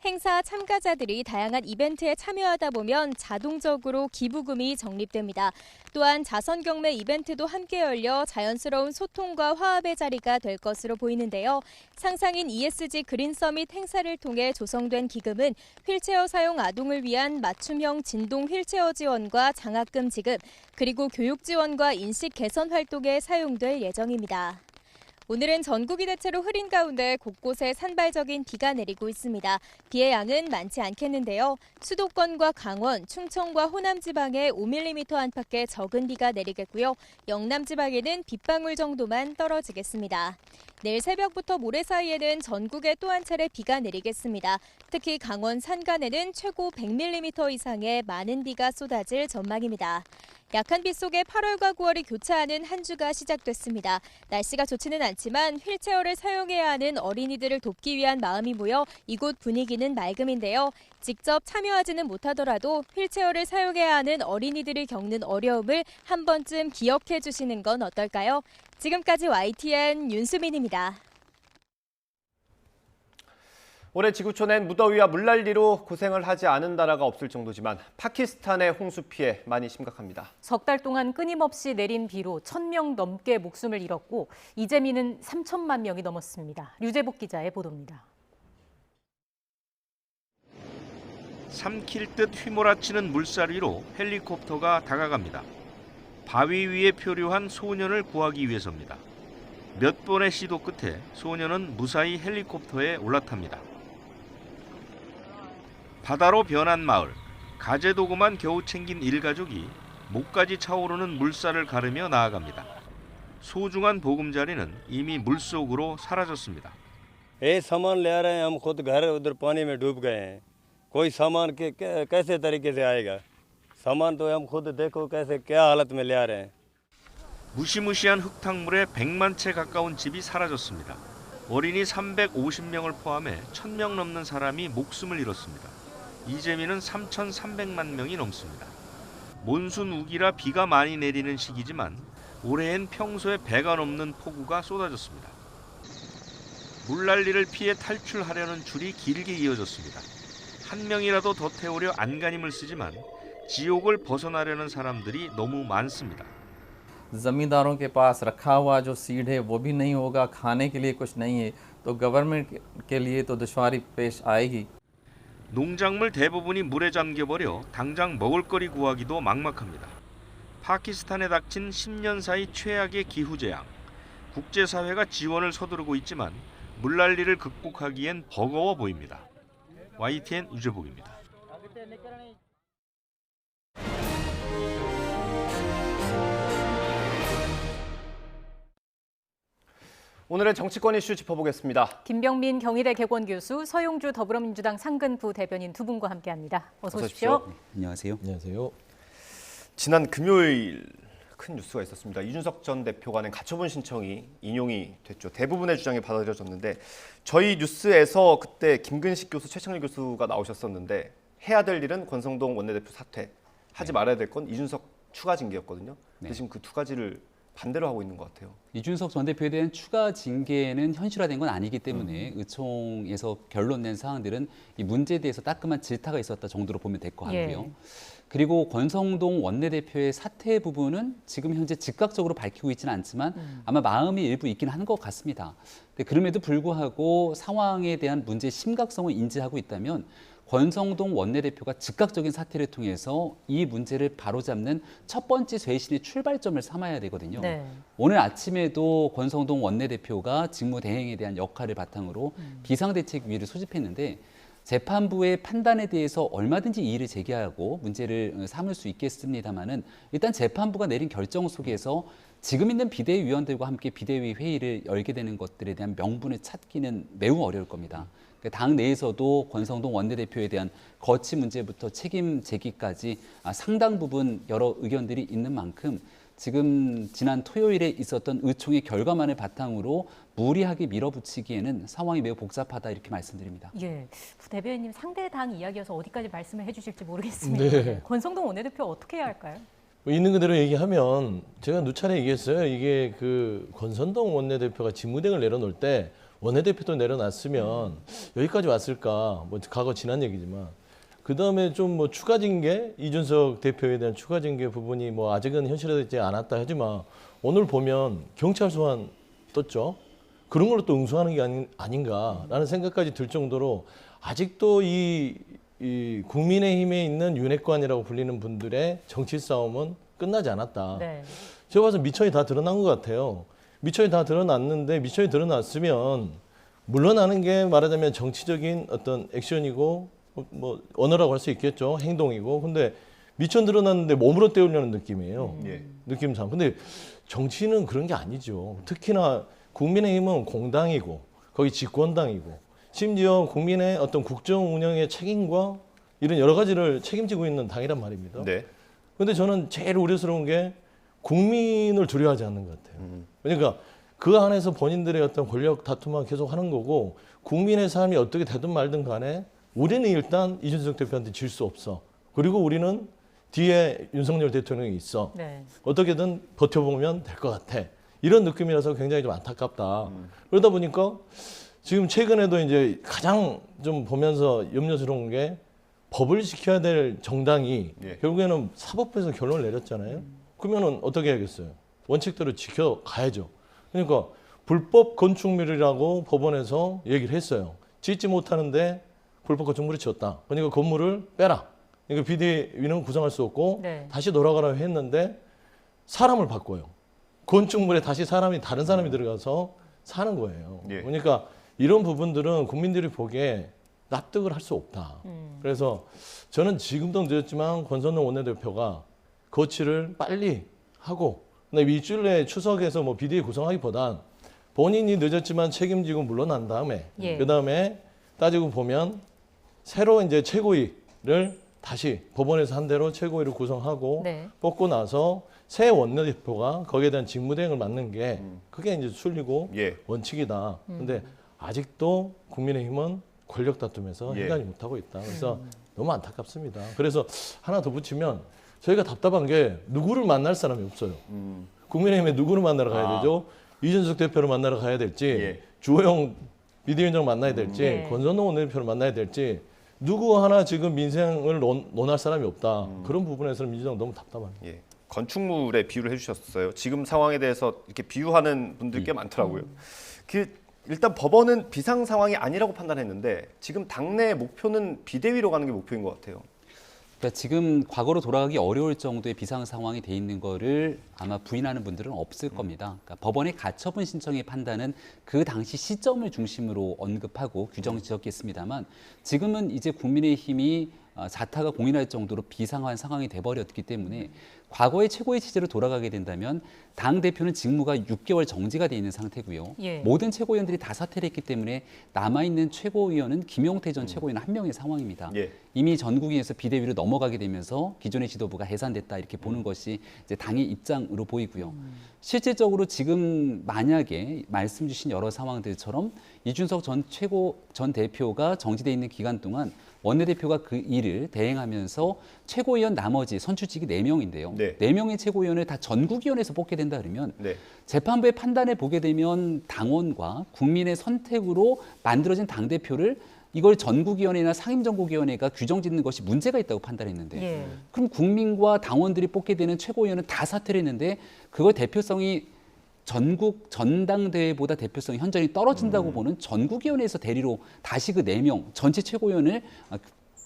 행사 참가자들이 다양한 이벤트에 참여하다 보면 자동적으로 기부금이 적립됩니다. 또한 자선 경매 이벤트도 함께 열려 자연스러운 소통과 화합의 자리가 될 것으로 보이는데요. 상상인 ESG 그린 서밋 행사를 통해 조성된 기금은 휠체어 사용 아동을 위한 맞춤형 진동 휠체어 지원과 장학금 지급, 그리고 교육 지원과 인식 개선 활동에 사용될 예정입니다. 오늘은 전국이 대체로 흐린 가운데 곳곳에 산발적인 비가 내리고 있습니다. 비의 양은 많지 않겠는데요. 수도권과 강원, 충청과 호남 지방에 5mm 안팎의 적은 비가 내리겠고요. 영남 지방에는 빗방울 정도만 떨어지겠습니다. 내일 새벽부터 모레 사이에는 전국에 또 한 차례 비가 내리겠습니다. 특히 강원 산간에는 최고 100mm 이상의 많은 비가 쏟아질 전망입니다. 약한 비 속에 8월과 9월이 교차하는 한 주가 시작됐습니다. 날씨가 좋지는 않지만 휠체어를 사용해야 하는 어린이들을 돕기 위한 마음이 모여 이곳 분위기는 맑음인데요. 직접 참여하지는 못하더라도 휠체어를 사용해야 하는 어린이들이 겪는 어려움을 한 번쯤 기억해 주시는 건 어떨까요? 지금까지 YTN 윤수민입니다. 올해 지구촌엔 무더위와 물난리로 고생을 하지 않은 나라가 없을 정도지만 파키스탄의 홍수 피해 많이 심각합니다. 석 달 동안 끊임없이 내린 비로 1,000명 넘게 목숨을 잃었고 이재민은 3천만 명이 넘었습니다. 류재복 기자의 보도입니다. 삼킬 듯 휘몰아치는 물살 위로 헬리콥터가 다가갑니다. 바위 위에 표류한 소년을 구하기 위해서입니다. 몇 번의 시도 끝에 소년은 무사히 헬리콥터에 올라탑니다. 바다로 변한 마을, 가재도구만 겨우 챙긴 일가족이 목까지 차오르는 물살을 가르며 나아갑니다. 소중한 보금자리는 이미 물속으로 사라졌습니다. सामान ले रहे हैं हम खुद घर उधर पानी में डूब गए हैं कोई सामान कैसे तरीके से आएगा सामान तो हम खुद देखो कैसे क्या हालत में ले आ रहे हैं 무시무시한 흙탕물에 100만 채 가까운 집이 사라졌습니다. 어린이 350명을 포함해 1,000명 넘는 사람이 목숨을 잃었습니다. 이재민은 3,300만 명이 넘습니다. 몬순 우기라 비가 많이 내리는 시기지만 올해엔 평소에 배가 넘는 폭우가 쏟아졌습니다. 물난리를 피해 탈출하려는 줄이 길게 이어졌습니다. 한 명이라도 더 태우려 안간힘을 쓰지만 지옥을 벗어나려는 사람들이 너무 많습니다. ज़मींदारों के पास रखा हुआ जो सीड है वो भी नहीं होगा खाने के लिए कुछ नहीं है तो गवर्नमेंट के लिए तो दुश्वारी पेश आएगी 농작물 대부분이 물에 잠겨버려 당장 먹을거리 구하기도 막막합니다. 파키스탄에 닥친 10년 사이 최악의 기후재앙. 국제사회가 지원을 서두르고 있지만 물난리를 극복하기엔 버거워 보입니다. YTN 유재복입니다. 오늘의 정치권 이슈 짚어보겠습니다. 김병민 경희대 개건 교수, 서용주 더불어민주당 상근부 대변인 두 분과 함께합니다. 어서 오십시오. 안녕하세요. 안녕하세요. 지난 금요일 큰 뉴스가 있었습니다. 이준석 전 대표가 낸 가처분 신청이 인용이 됐죠. 대부분의 주장이 받아들여졌는데 저희 뉴스에서 그때 김근식 교수, 최창일 교수가 나오셨었는데 해야 될 일은 권성동 원내대표 사퇴, 하지 말아야 될 건 이준석 추가 징계였거든요. 근데 지금 그 두 가지를 반대로 하고 있는 것 같아요. 이준석 전 대표에 대한 추가 징계는 현실화된 건 아니기 때문에 의총에서 결론 낸 사항들은 이 문제에 대해서 따끔한 질타가 있었다 정도로 보면 될 것 같고요. 그리고 권성동 원내대표의 사퇴 부분은 지금 현재 즉각적으로 밝히고 있지는 않지만 아마 마음이 일부 있긴 한 것 같습니다. 근데 그럼에도 불구하고 상황에 대한 문제의 심각성을 인지하고 있다면 권성동 원내대표가 즉각적인 사퇴를 통해서 이 문제를 바로잡는 첫 번째 쇄신의 출발점을 삼아야 되거든요. 네. 오늘 아침에도 권성동 원내대표가 직무대행에 대한 역할을 바탕으로 비상대책위를 소집했는데 재판부의 판단에 대해서 얼마든지 이의를 제기하고 문제를 삼을 수 있겠습니다마는 일단 재판부가 내린 결정 속에서 지금 있는 비대위 위원들과 함께 비대위 회의를 열게 되는 것들에 대한 명분을 찾기는 매우 어려울 겁니다. 당 내에서도 권성동 원내대표에 대한 거취 문제부터 책임 제기까지 상당 부분 여러 의견들이 있는 만큼 지금 지난 토요일에 있었던 의총의 결과만을 바탕으로 무리하게 밀어붙이기에는 상황이 매우 복잡하다 이렇게 말씀드립니다. 예, 부 대변인님 상대 당 이야기여서 어디까지 말씀을 해주실지 모르겠습니다. 네. 권성동 원내대표 어떻게 해야 할까요? 있는 그대로 얘기하면 제가 누차례 얘기했어요. 이게 그 권성동 원내대표가 직무대행을 내려놓을 때 원내대표도 내려놨으면 여기까지 왔을까? 뭐 과거 지난 얘기지만 그 다음에 좀 뭐 추가 징계 이준석 대표에 대한 추가 징계 부분이 뭐 아직은 현실화되지 않았다 하지만 오늘 보면 경찰 소환 떴죠. 그런 걸로 또 응수하는 게 아닌가라는 생각까지 들 정도로 아직도 이 국민의힘에 있는 윤핵관이라고 불리는 분들의 정치 싸움은 끝나지 않았다. 네. 제가 봐서 미천이 다 드러난 것 같아요. 미천이 다 드러났는데 미천이 드러났으면 물러나는 게 말하자면 정치적인 어떤 액션이고 뭐 언어라고 할 수 있겠죠. 행동이고. 근데 미천 드러났는데 몸으로 때우려는 느낌이에요. 느낌상. 근데 정치는 그런 게 아니죠. 특히나 국민의힘은 공당이고 거기 집권당이고 심지어 국민의 어떤 국정 운영의 책임과 이런 여러 가지를 책임지고 있는 당이란 말입니다. 네. 근데 저는 제일 우려스러운 게 국민을 두려워하지 않는 것 같아요. 그러니까 그 안에서 본인들의 어떤 권력 다툼만 계속 하는 거고 국민의 삶이 어떻게 되든 말든 간에 우리는 일단 이준석 대표한테 질 수 없어. 그리고 우리는 뒤에 윤석열 대통령이 있어. 네. 어떻게든 버텨보면 될 것 같아. 이런 느낌이라서 굉장히 좀 안타깝다. 그러다 보니까 지금 최근에도 이제 가장 좀 보면서 염려스러운 게 법을 지켜야 될 정당이 결국에는 사법부에서 결론을 내렸잖아요. 그러면은 어떻게 해야겠어요? 원칙대로 지켜가야죠. 그러니까 불법 건축물이라고 법원에서 얘기를 했어요. 짓지 못하는데 불법 건축물이 지었다. 그러니까 건물을 빼라. 그러니까 비대위는 구성할 수 없고 다시 돌아가라고 했는데 사람을 바꿔요. 건축물에 다시 다른 사람이 들어가서 사는 거예요. 그러니까 이런 부분들은 국민들이 보기에 납득을 할 수 없다. 그래서 저는 지금도 늦었지만 권성동 원내대표가 거취를 빨리 하고 일주일 내에 추석에서 뭐 비대위 구성하기보단 본인이 늦었지만 책임지고 물러난 다음에 그 다음에 따지고 보면 새로 이제 최고위를 다시 법원에서 한 대로 최고위를 구성하고 뽑고 나서 새 원내대표가 거기에 대한 직무대행을 맡는 게 그게 이제 순리고 원칙이다. 근데 아직도 국민의힘은 권력 다툼에서 해결이 못하고 있다. 그래서 너무 안타깝습니다. 그래서 하나 더 붙이면 저희가 답답한 게 누구를 만날 사람이 없어요. 국민의힘에 누구를 만나러 가야 되죠? 이준석 대표를 만나러 가야 될지 주호영 비대위원장 만나야 될지 권성동 원내대표를 만나야 될지 누구 하나 지금 민생을 논할 사람이 없다. 그런 부분에서는 민주당 너무 답답합니다. 건축물에 비유를 해주셨어요. 지금 상황에 대해서 이렇게 비유하는 분들 꽤 많더라고요. 일단 법원은 비상 상황이 아니라고 판단했는데 지금 당내 목표는 비대위로 가는 게 목표인 것 같아요. 그러니까 지금 과거로 돌아가기 어려울 정도의 비상 상황이 돼 있는 거를 아마 부인하는 분들은 없을 겁니다. 그러니까 법원의 가처분 신청의 판단은 그 당시 시점을 중심으로 언급하고 규정 지었겠습니다만 지금은 이제 국민의힘이 자타가 공인할 정도로 비상한 상황이 돼버렸기 때문에 과거의 최고의 체제로 돌아가게 된다면 당 대표는 직무가 6개월 정지가 돼 있는 상태고요. 모든 최고위원들이 다 사퇴를 했기 때문에 남아있는 최고위원은 김용태 전 최고위원 한 명의 상황입니다. 이미 전국위에서 비대위로 넘어가게 되면서 기존의 지도부가 해산됐다 이렇게 보는 것이 이제 당의 입장으로 보이고요. 실질적으로 지금 만약에 말씀 주신 여러 상황들처럼 이준석 전 대표가 정지돼 있는 기간 동안 원내대표가 그 일을 대행하면서 최고위원 나머지 선출직이 4명인데요. 4명의 최고위원을 다 전국위원회에서 뽑게 된다 그러면 재판부의 판단을 보게 되면 당원과 국민의 선택으로 만들어진 당대표를 이걸 전국위원회나 상임전국위원회가 규정짓는 것이 문제가 있다고 판단했는데 그럼 국민과 당원들이 뽑게 되는 최고위원은 다 사퇴를 했는데 그걸 대표성이 전국 전당대회보다 대표성이 현저히 떨어진다고 보는 전국위원회에서 대리로 다시 그 4명 전체 최고위원을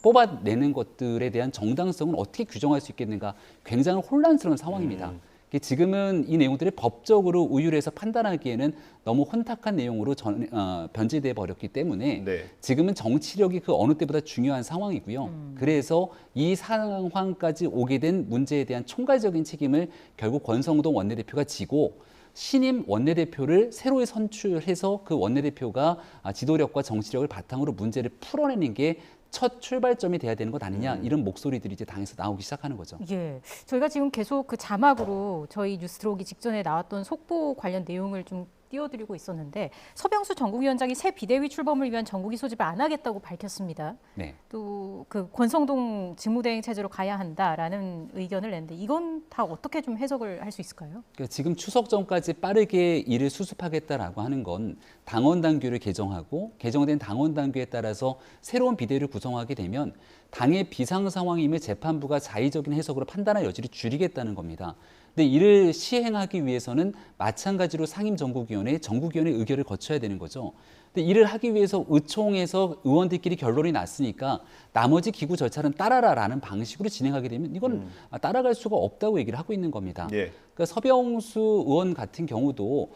뽑아내는 것들에 대한 정당성은 어떻게 규정할 수 있겠는가 굉장히 혼란스러운 상황입니다. 지금은 이 내용들이 법적으로 우율해서 판단하기에는 너무 혼탁한 내용으로 변질돼 버렸기 때문에 지금은 정치력이 그 어느 때보다 중요한 상황이고요. 그래서 이 상황까지 오게 된 문제에 대한 총괄적인 책임을 결국 권성동 원내대표가 지고 신임 원내대표를 새로 선출해서 그 원내대표가 지도력과 정치력을 바탕으로 문제를 풀어내는 게 첫 출발점이 돼야 되는 것 아니냐 이런 목소리들이 이제 당에서 나오기 시작하는 거죠. 예, 저희가 지금 계속 그 자막으로 저희 뉴스 들어오기 직전에 나왔던 속보 관련 내용을 좀 띄워드리고 있었는데 서병수 전국위원장이 새 비대위 출범을 위한 전국위 소집을 안 하겠다고 밝혔습니다. 네. 또 그 권성동 직무대행 체제로 가야 한다라는 의견을 냈는데 이건 다 어떻게 좀 해석을 할 수 있을까요? 그러니까 지금 추석 전까지 빠르게 일을 수습하겠다라고 하는 건 당원 당규를 개정하고 개정된 당원 당규에 따라서 새로운 비대위를 구성하게 되면 당의 비상 상황임을 재판부가 자의적인 해석으로 판단할 여지를 줄이겠다는 겁니다. 근데 이를 시행하기 위해서는 마찬가지로 상임전국위원회, 전국위원회 의결을 거쳐야 되는 거죠. 근데 이를 하기 위해서 의총에서 의원들끼리 결론이 났으니까 나머지 기구 절차는 따라라라는 방식으로 진행하게 되면 이건 따라갈 수가 없다고 얘기를 하고 있는 겁니다. 그러니까 서병수 의원 같은 경우도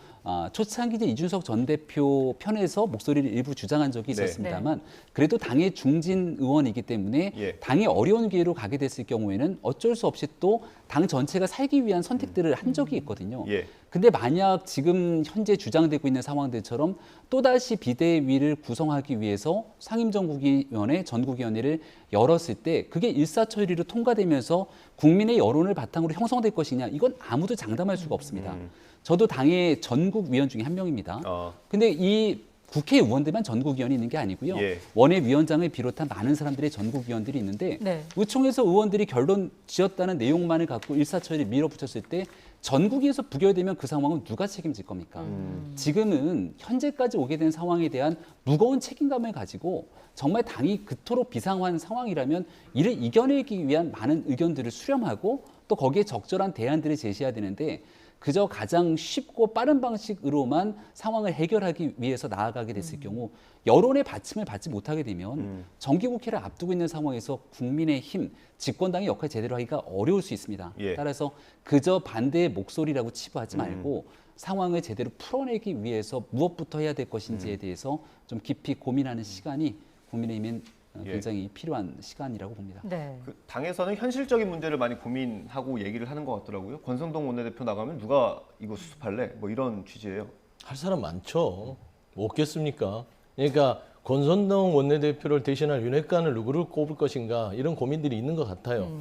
초창기 이제 이준석 전 대표 편에서 목소리를 일부 주장한 적이 있었습니다만 그래도 당의 중진 의원이기 때문에 당이 어려운 기회로 가게 됐을 경우에는 어쩔 수 없이 또 당 전체가 살기 위한 선택들을 한 적이 있거든요. 근데 만약 지금 현재 주장되고 있는 상황들처럼 또다시 비대위를 구성하기 위해서 상임전국위원회, 전국위원회를 열었을 때 그게 일사천리로 통과되면서 국민의 여론을 바탕으로 형성될 것이냐 이건 아무도 장담할 수가 없습니다. 저도 당의 전국위원 중에 한 명입니다. 근데 이 국회의원들만 전국위원이 있는 게 아니고요. 원외위원장을 비롯한 많은 사람들의 전국위원들이 있는데 의총에서 의원들이 결론 지었다는 내용만을 갖고 일사천리 밀어붙였을 때 전국위에서 부결되면 그 상황은 누가 책임질 겁니까? 지금은 현재까지 오게 된 상황에 대한 무거운 책임감을 가지고 정말 당이 그토록 비상한 상황이라면 이를 이겨내기 위한 많은 의견들을 수렴하고 또 거기에 적절한 대안들을 제시해야 되는데 그저 가장 쉽고 빠른 방식으로만 상황을 해결하기 위해서 나아가게 됐을 경우 여론의 받침을 받지 못하게 되면 정기국회를 앞두고 있는 상황에서 국민의힘 집권당의 역할을 제대로 하기가 어려울 수 있습니다. 따라서 그저 반대의 목소리라고 치부하지 말고 상황을 제대로 풀어내기 위해서 무엇부터 해야 될 것인지에 대해서 좀 깊이 고민하는 시간이 국민의힘엔 굉장히 필요한 시간이라고 봅니다. 그 당에서는 현실적인 문제를 많이 고민하고 얘기를 하는 것 같더라고요. 권성동 원내대표 나가면 누가 이거 수습할래? 뭐 이런 취지예요. 할 사람 많죠. 뭐 없겠습니까? 그러니까 권성동 원내대표를 대신할 윤핵관을 누구를 꼽을 것인가 이런 고민들이 있는 것 같아요.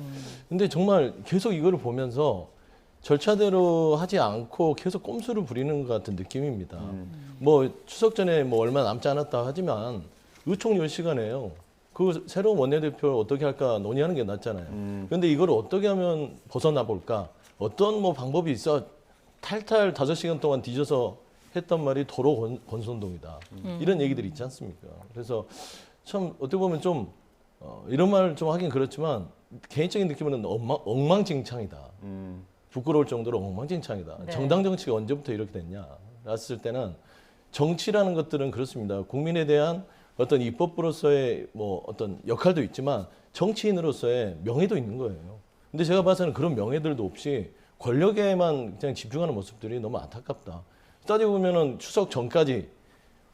근데 정말 계속 이거를 보면서 절차대로 하지 않고 계속 꼼수를 부리는 것 같은 느낌입니다. 뭐 추석 전에 뭐 얼마 남지 않았다 하지만 의총 10시간이에요. 그 새로운 원내대표를 어떻게 할까 논의하는 게 낫잖아요. 그런데 이걸 어떻게 하면 벗어나 볼까? 어떤 뭐 방법이 있어? 탈탈 5시간 동안 뒤져서 했던 말이 도로 권선동이다. 이런 얘기들이 있지 않습니까? 그래서 참 어떻게 보면 좀 이런 말 좀 하긴 그렇지만 개인적인 느낌으로는 엉망진창이다. 부끄러울 정도로 엉망진창이다. 정당 정치가 언제부터 이렇게 됐냐? 했을 때는 정치라는 것들은 그렇습니다. 국민에 대한 어떤 입법부로서의 뭐 어떤 역할도 있지만 정치인으로서의 명예도 있는 거예요. 근데 제가 봐서는 그런 명예들도 없이 권력에만 그냥 집중하는 모습들이 너무 안타깝다. 따지고 보면은 추석 전까지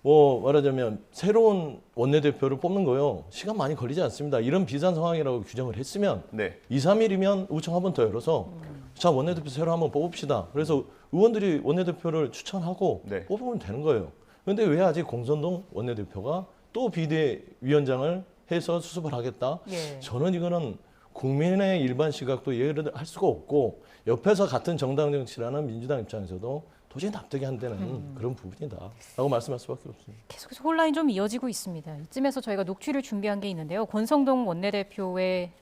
뭐 말하자면 새로운 원내대표를 뽑는 거요. 시간 많이 걸리지 않습니다. 이런 비상 상황이라고 규정을 했으면 2, 3일이면 의총 한 번 더 열어서 자 원내대표 새로 한번 뽑읍시다. 그래서 의원들이 원내대표를 추천하고 뽑으면 되는 거예요. 그런데 왜 아직 권성동 원내대표가 또 비대위원장을 해서 수습을 하겠다? 저는 이거는 국민의 일반 시각도 이해를 할 수가 없고 옆에서 같은 정당 정치라는 민주당 입장에서도 도저히 납득이 안 되는 그런 부분이다 라고 말씀할 수밖에 없습니다. 계속해서 혼란이 좀 이어지고 있습니다. 이쯤에서 저희가 녹취를 준비한 게 있는데요. 권성동 원내대표의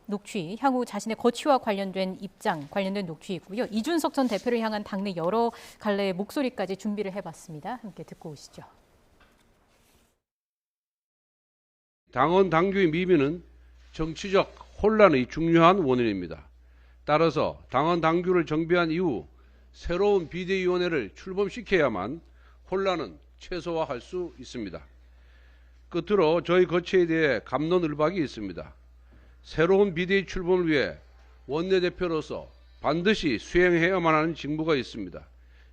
녹취, 향후 자신의 거취와 관련된 입장, 관련된 녹취 있고요. 이준석 전 대표를 향한 당내 여러 갈래의 목소리까지 준비를 해봤습니다. 함께 듣고 오시죠. 당원 당규의 미비는 정치적 혼란의 중요한 원인입니다. 따라서 당원 당규를 정비한 이후 새로운 비대위원회를 출범시켜야만 혼란은 최소화할 수 있습니다. 끝으로 저희 거취에 대해 갑론을박이 있습니다. 새로운 비대위 출범을 위해 원내대표로서 반드시 수행해야만 하는 직무가 있습니다.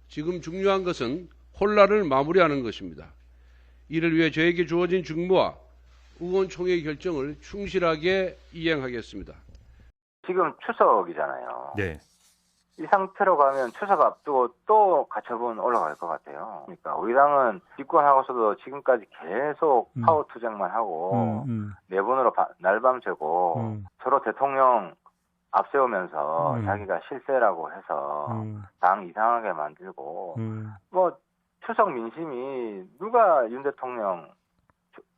지금 중요한 것은 혼란을 마무리하는 것입니다. 이를 위해 저에게 주어진 직무와 의원총회의 결정을 충실하게 이행하겠습니다. 지금 추석이잖아요. 네. 이 상태로 가면 추석 앞두고 또 가처분 올라갈 것 같아요. 그러니까 우리 당은 집권하고서도 지금까지 계속 파워 투쟁만 하고 내분으로 날밤 새고 서로 대통령 앞세우면서 자기가 실세라고 해서 당 이상하게 만들고 뭐 추석 민심이 누가 윤 대통령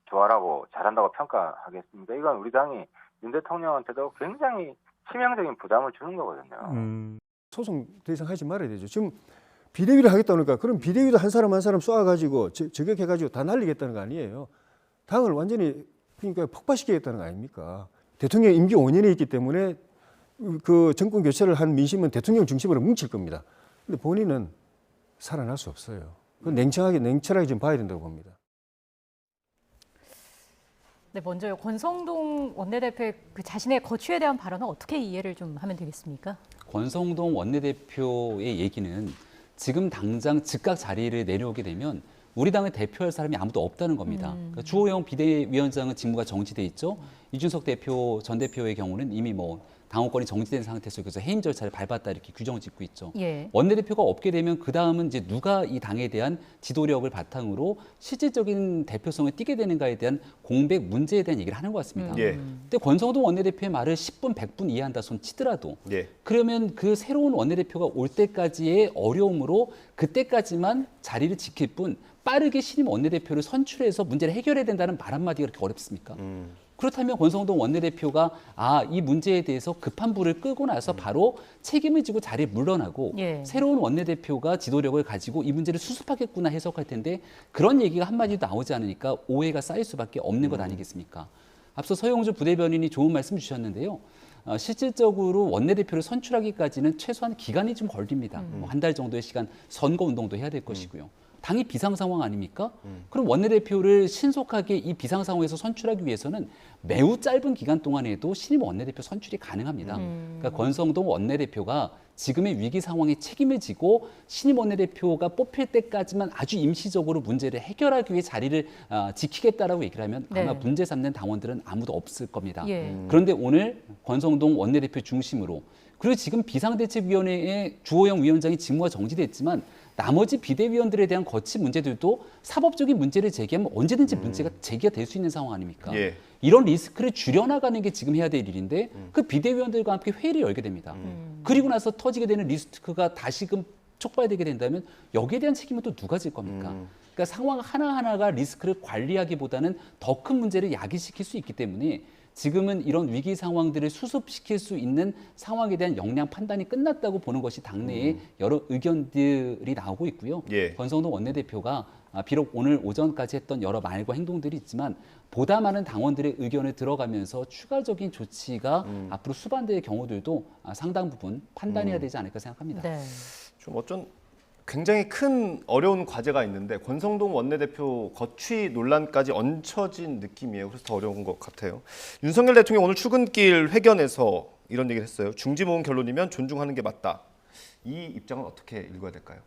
좋아라고 잘한다고 평가하겠습니까? 이건 우리 당이 윤 대통령한테도 굉장히 치명적인 부담을 주는 거거든요. 소송 더 이상 하지 말아야 되죠. 지금 비대위를 하겠다 그러니까 그럼 비대위도 한 사람 쏴가지고 저격해가지고 다 날리겠다는 거 아니에요. 당을 완전히 그러니까 폭파시키겠다는 거 아닙니까? 대통령 임기 5년이 있기 때문에 그 정권 교체를 한 민심은 대통령 중심으로 뭉칠 겁니다. 근데 본인은 살아날 수 없어요. 그건 냉철하게 좀 봐야 된다고 봅니다. 네, 먼저요. 권성동 원내대표의 그 자신의 거취에 대한 발언은 어떻게 이해를 좀 하면 되겠습니까? 권성동 원내대표의 얘기는 지금 당장 즉각 자리를 내려오게 되면 우리 당을 대표할 사람이 아무도 없다는 겁니다. 그러니까 주호영 비대위원장은 직무가 정지돼 있죠. 이준석 전 대표의 경우는 이미 뭐 당원권이 정지된 상태 속에서 해임 절차를 밟았다 이렇게 규정을 짓고 있죠. 예. 원내대표가 없게 되면 그 다음은 이제 누가 이 당에 대한 지도력을 바탕으로 실질적인 대표성을 띠게 되는가에 대한 공백 문제에 대한 얘기를 하는 것 같습니다. 근데 권성동 원내대표의 말을 10분, 100분 이해한다 손 치더라도 그러면 그 새로운 원내대표가 올 때까지의 어려움으로 그때까지만 자리를 지킬 뿐 빠르게 신임 원내대표를 선출해서 문제를 해결해야 된다는 말 한마디가 그렇게 어렵습니까? 그렇다면 권성동 원내대표가 이 문제에 대해서 급한 불을 끄고 나서 바로 책임을 지고 자리에 물러나고 새로운 원내대표가 지도력을 가지고 이 문제를 수습하겠구나 해석할 텐데 그런 얘기가 한마디도 나오지 않으니까 오해가 쌓일 수밖에 없는 것 아니겠습니까? 앞서 서영주 부대변인이 좋은 말씀 주셨는데요. 실질적으로 원내대표를 선출하기까지는 최소한 기간이 좀 걸립니다. 한 달 정도의 시간 선거운동도 해야 될 것이고요. 당이 비상 상황 아닙니까? 그럼 원내대표를 신속하게 이 비상 상황에서 선출하기 위해서는 매우 짧은 기간 동안에도 신임 원내대표 선출이 가능합니다. 그러니까 권성동 원내대표가 지금의 위기 상황에 책임을 지고 신임 원내대표가 뽑힐 때까지만 아주 임시적으로 문제를 해결하기 위해 자리를 지키겠다라고 얘기를 하면 아마 문제 삼는 당원들은 아무도 없을 겁니다. 그런데 오늘 권성동 원내대표 중심으로 그리고 지금 비상대책위원회의 주호영 위원장이 직무가 정지됐지만 나머지 비대위원들에 대한 거치 문제들도 사법적인 문제를 제기하면 언제든지 문제가 제기가 될 수 있는 상황 아닙니까? 이런 리스크를 줄여나가는 게 지금 해야 될 일인데 그 비대위원들과 함께 회의를 열게 됩니다. 그리고 나서 터지게 되는 리스크가 다시금 촉발되게 된다면 여기에 대한 책임은 또 누가 질 겁니까? 그러니까 상황 하나하나가 리스크를 관리하기보다는 더 큰 문제를 야기시킬 수 있기 때문에 지금은 이런 위기 상황들을 수습시킬 수 있는 상황에 대한 역량 판단이 끝났다고 보는 것이 당내에 여러 의견들이 나오고 있고요. 권성동 원내대표가 비록 오늘 오전까지 했던 여러 말과 행동들이 있지만 보다 많은 당원들의 의견을 들어가면서 추가적인 조치가 앞으로 수반될 경우들도 상당 부분 판단해야 되지 않을까 생각합니다. 좀 어쩐 굉장히 큰 어려운 과제가 있는데 권성동 원내대표 거취 논란까지 얹혀진 느낌이에요. 그래서 더 어려운 것 같아요. 윤석열 대통령 오늘 출근길 회견에서 이런 얘기를 했어요. 중지 모은 결론이면 존중하는 게 맞다. 이 입장은 어떻게 읽어야 될까요?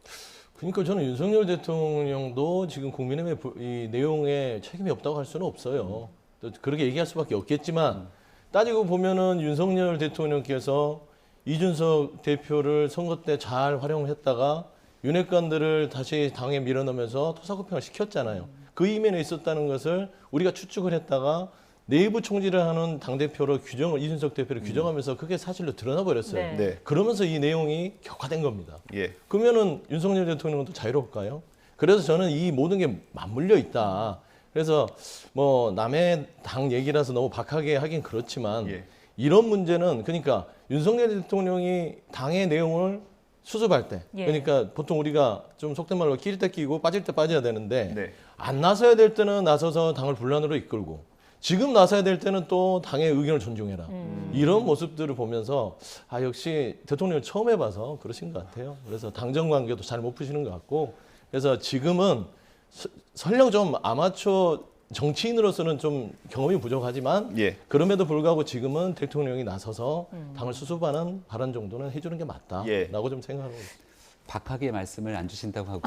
그러니까 저는 윤석열 대통령도 지금 국민의힘의 이 내용에 책임이 없다고 할 수는 없어요. 또 그렇게 얘기할 수밖에 없겠지만 따지고 보면은 윤석열 대통령께서 이준석 대표를 선거 때 잘 활용했다가 윤핵관들을 다시 당에 밀어넣으면서 토사구팽을 시켰잖아요. 그 이면에 있었다는 것을 우리가 추측을 했다가 내부 총질을 하는 당대표로 이준석 대표를 규정하면서 그게 사실로 드러나 버렸어요. 그러면서 이 내용이 격화된 겁니다. 그러면은 윤석열 대통령은 또 자유로울까요? 그래서 저는 이 모든 게 맞물려 있다. 그래서 뭐 남의 당 얘기라서 너무 박하게 하긴 그렇지만 이런 문제는 그러니까 윤석열 대통령이 당의 내용을 수습할 때 그러니까 보통 우리가 좀 속된 말로 끼릴 때 끼고 빠질 때 빠져야 되는데 안 나서야 될 때는 나서서 당을 분란으로 이끌고 지금 나서야 될 때는 또 당의 의견을 존중해라. 이런 모습들을 보면서 역시 대통령을 처음 해봐서 그러신 것 같아요. 그래서 당정 관계도 잘 못 푸시는 것 같고 그래서 지금은 설령 좀 아마추어 정치인으로서는 좀 경험이 부족하지만 그럼에도 불구하고 지금은 대통령이 나서서 당을 수습하는 발언 정도는 해주는 게 맞다라고 좀 생각하고 있습니다. 박하게 말씀을 안 주신다고 하고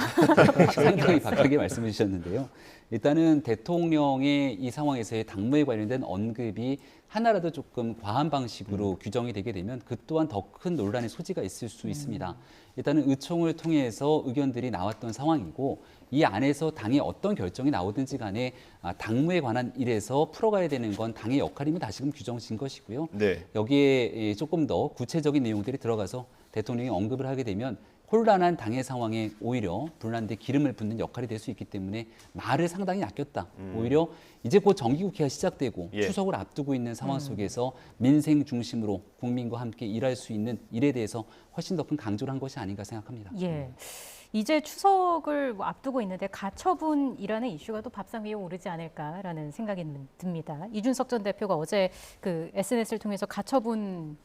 상당히 박하게 말씀해 주셨는데요. 일단은 대통령의 이 상황에서의 당무에 관련된 언급이 하나라도 조금 과한 방식으로 규정이 되게 되면 그 또한 더 큰 논란의 소지가 있을 수 있습니다. 일단은 의총을 통해서 의견들이 나왔던 상황이고 이 안에서 당의 어떤 결정이 나오든지 간에 당무에 관한 일에서 풀어가야 되는 건 당의 역할임이 다시금 규정진 것이고요. 여기에 조금 더 구체적인 내용들이 들어가서 대통령이 언급을 하게 되면 혼란한 당의 상황에 오히려 불난데 기름을 붓는 역할이 될 수 있기 때문에 말을 상당히 아꼈다. 오히려 이제 곧 정기국회가 시작되고 추석을 앞두고 있는 상황 속에서 민생 중심으로 국민과 함께 일할 수 있는 일에 대해서 훨씬 더 큰 강조를 한 것이 아닌가 생각합니다. 예. 이제 추석을 앞두고 있는데 가처분이라는 이슈가 또 밥상 위에 오르지 않을까라는 생각이 듭니다. 이준석 전 대표가 어제 그 SNS를 통해서 가처분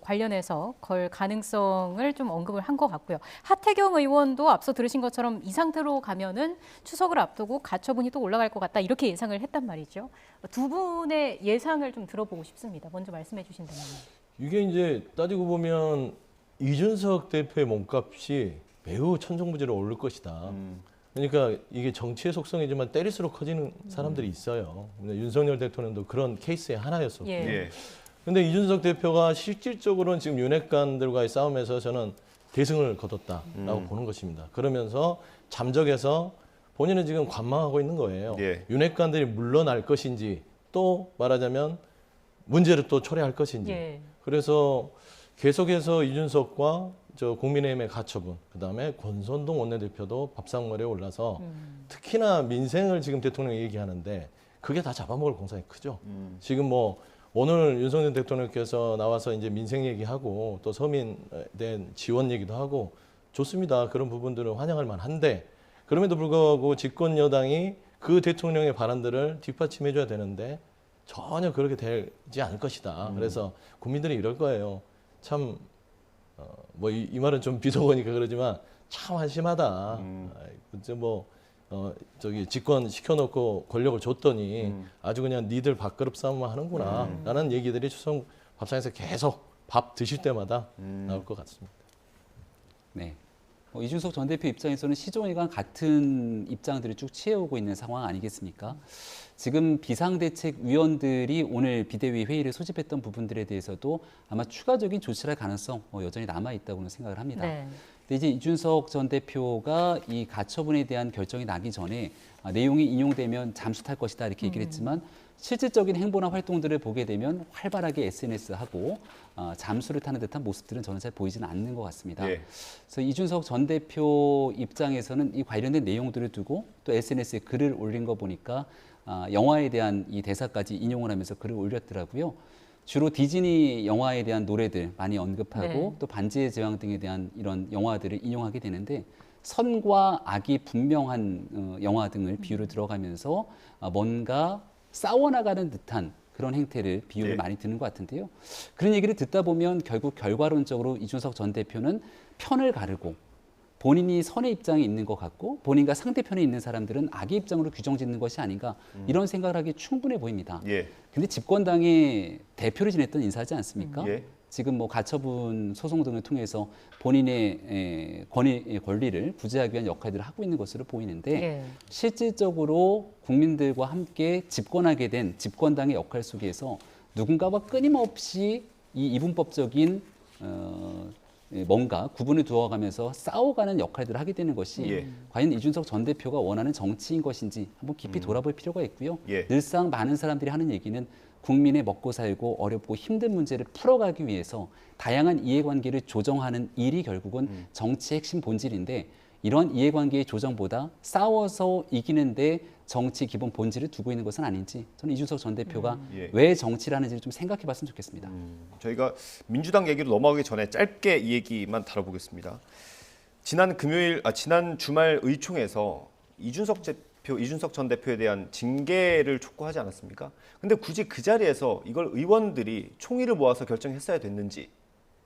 관련해서 걸 가능성을 좀 언급을 한 것 같고요. 하태경 의원도 앞서 들으신 것처럼 이 상태로 가면은 추석을 앞두고 가처분이 또 올라갈 것 같다 이렇게 예상을 했단 말이죠. 두 분의 예상을 좀 들어보고 싶습니다. 먼저 말씀해 주신다면. 이게 이제 따지고 보면 이준석 대표의 몸값이 매우 천정부지로 오를 것이다. 그러니까 이게 정치의 속성이지만 때릴수록 커지는 사람들이 있어요. 윤석열 대통령도 그런 케이스의 하나였었고. 근데 이준석 대표가 실질적으로는 지금 윤핵관들과의 싸움에서 저는 대승을 거뒀다라고 보는 것입니다. 그러면서 잠적해서 본인은 지금 관망하고 있는 거예요. 윤핵관들이 물러날 것인지 또 말하자면 문제를 또 초래할 것인지. 그래서 계속해서 이준석과 국민의힘의 가처분, 그다음에 권선동 원내대표도 밥상머리에 올라서 특히나 민생을 지금 대통령이 얘기하는데 그게 다 잡아먹을 공산이 크죠. 지금 오늘 윤석열 대통령께서 나와서 이제 민생 얘기하고 또 서민에 대한 지원 얘기도 하고 좋습니다. 그런 부분들은 환영할 만한데 그럼에도 불구하고 집권 여당이 그 대통령의 발언들을 뒷받침해줘야 되는데 전혀 그렇게 되지 않을 것이다. 그래서 국민들이 이럴 거예요. 참 이 말은 좀 비속어니까 그러지만 참 한심하다. 집권 시켜놓고 권력을 줬더니 아주 그냥 니들 밥그릇 싸움만 하는구나 라는 얘기들이 추석 밥상에서 계속 밥 드실 때마다 나올 것 같습니다. 네. 이준석 전 대표 입장에서는 시종일관 같은 입장들을 쭉 취해오고 있는 상황 아니겠습니까? 지금 비상대책위원들이 오늘 비대위 회의를 소집했던 부분들에 대해서도 아마 추가적인 조치를 할 가능성 여전히 남아있다고는 생각을 합니다. 근데 이제 이준석 전 대표가 이 가처분에 대한 결정이 나기 전에 내용이 인용되면 잠수 탈 것이다 이렇게 얘기를 했지만 실질적인 행보나 활동들을 보게 되면 활발하게 SNS하고 잠수를 타는 듯한 모습들은 저는 잘 보이지는 않는 것 같습니다. 그래서 이준석 전 대표 입장에서는 이 관련된 내용들을 두고 또 SNS에 글을 올린 거 보니까 영화에 대한 이 대사까지 인용을 하면서 글을 올렸더라고요. 주로 디즈니 영화에 대한 노래들 많이 언급하고 또 반지의 제왕 등에 대한 이런 영화들을 인용하게 되는데 선과 악이 분명한 영화 등을 비유를 들어가면서 뭔가 싸워나가는 듯한 그런 행태를 비유를 많이 드는 것 같은데요. 그런 얘기를 듣다 보면 결국 결과론적으로 이준석 전 대표는 편을 가르고 본인이 선의 입장에 있는 것 같고 본인과 상대편에 있는 사람들은 악의 입장으로 규정짓는 것이 아닌가 이런 생각을 하기 충분해 보입니다. 근데 집권당의 대표를 지냈던 인사지 않습니까? 지금 가처분 소송 등을 통해서 본인의 권리를 구제하기 위한 역할들을 하고 있는 것으로 보이는데 실질적으로 국민들과 함께 집권하게 된 집권당의 역할 속에서 누군가와 끊임없이 이 이분법적인 뭔가 구분을 두어가면서 싸워가는 역할들을 하게 되는 것이 과연 이준석 전 대표가 원하는 정치인 것인지 한번 깊이 돌아볼 필요가 있고요. 늘상 많은 사람들이 하는 얘기는 국민의 먹고 살고 어렵고 힘든 문제를 풀어가기 위해서 다양한 이해관계를 조정하는 일이 결국은 정치의 핵심 본질인데 이런 이해관계의 조정보다 싸워서 이기는데 정치 기본 본질을 두고 있는 것은 아닌지 저는 이준석 전 대표가 왜 정치를 하는지를 좀 생각해 봤으면 좋겠습니다. 저희가 민주당 얘기로 넘어가기 전에 짧게 이 얘기만 다뤄보겠습니다. 지난 주말 의총에서 이준석 전 대표에 대한 징계를 촉구하지 않았습니까? 근데 굳이 그 자리에서 이걸 의원들이 총의를 모아서 결정했어야 됐는지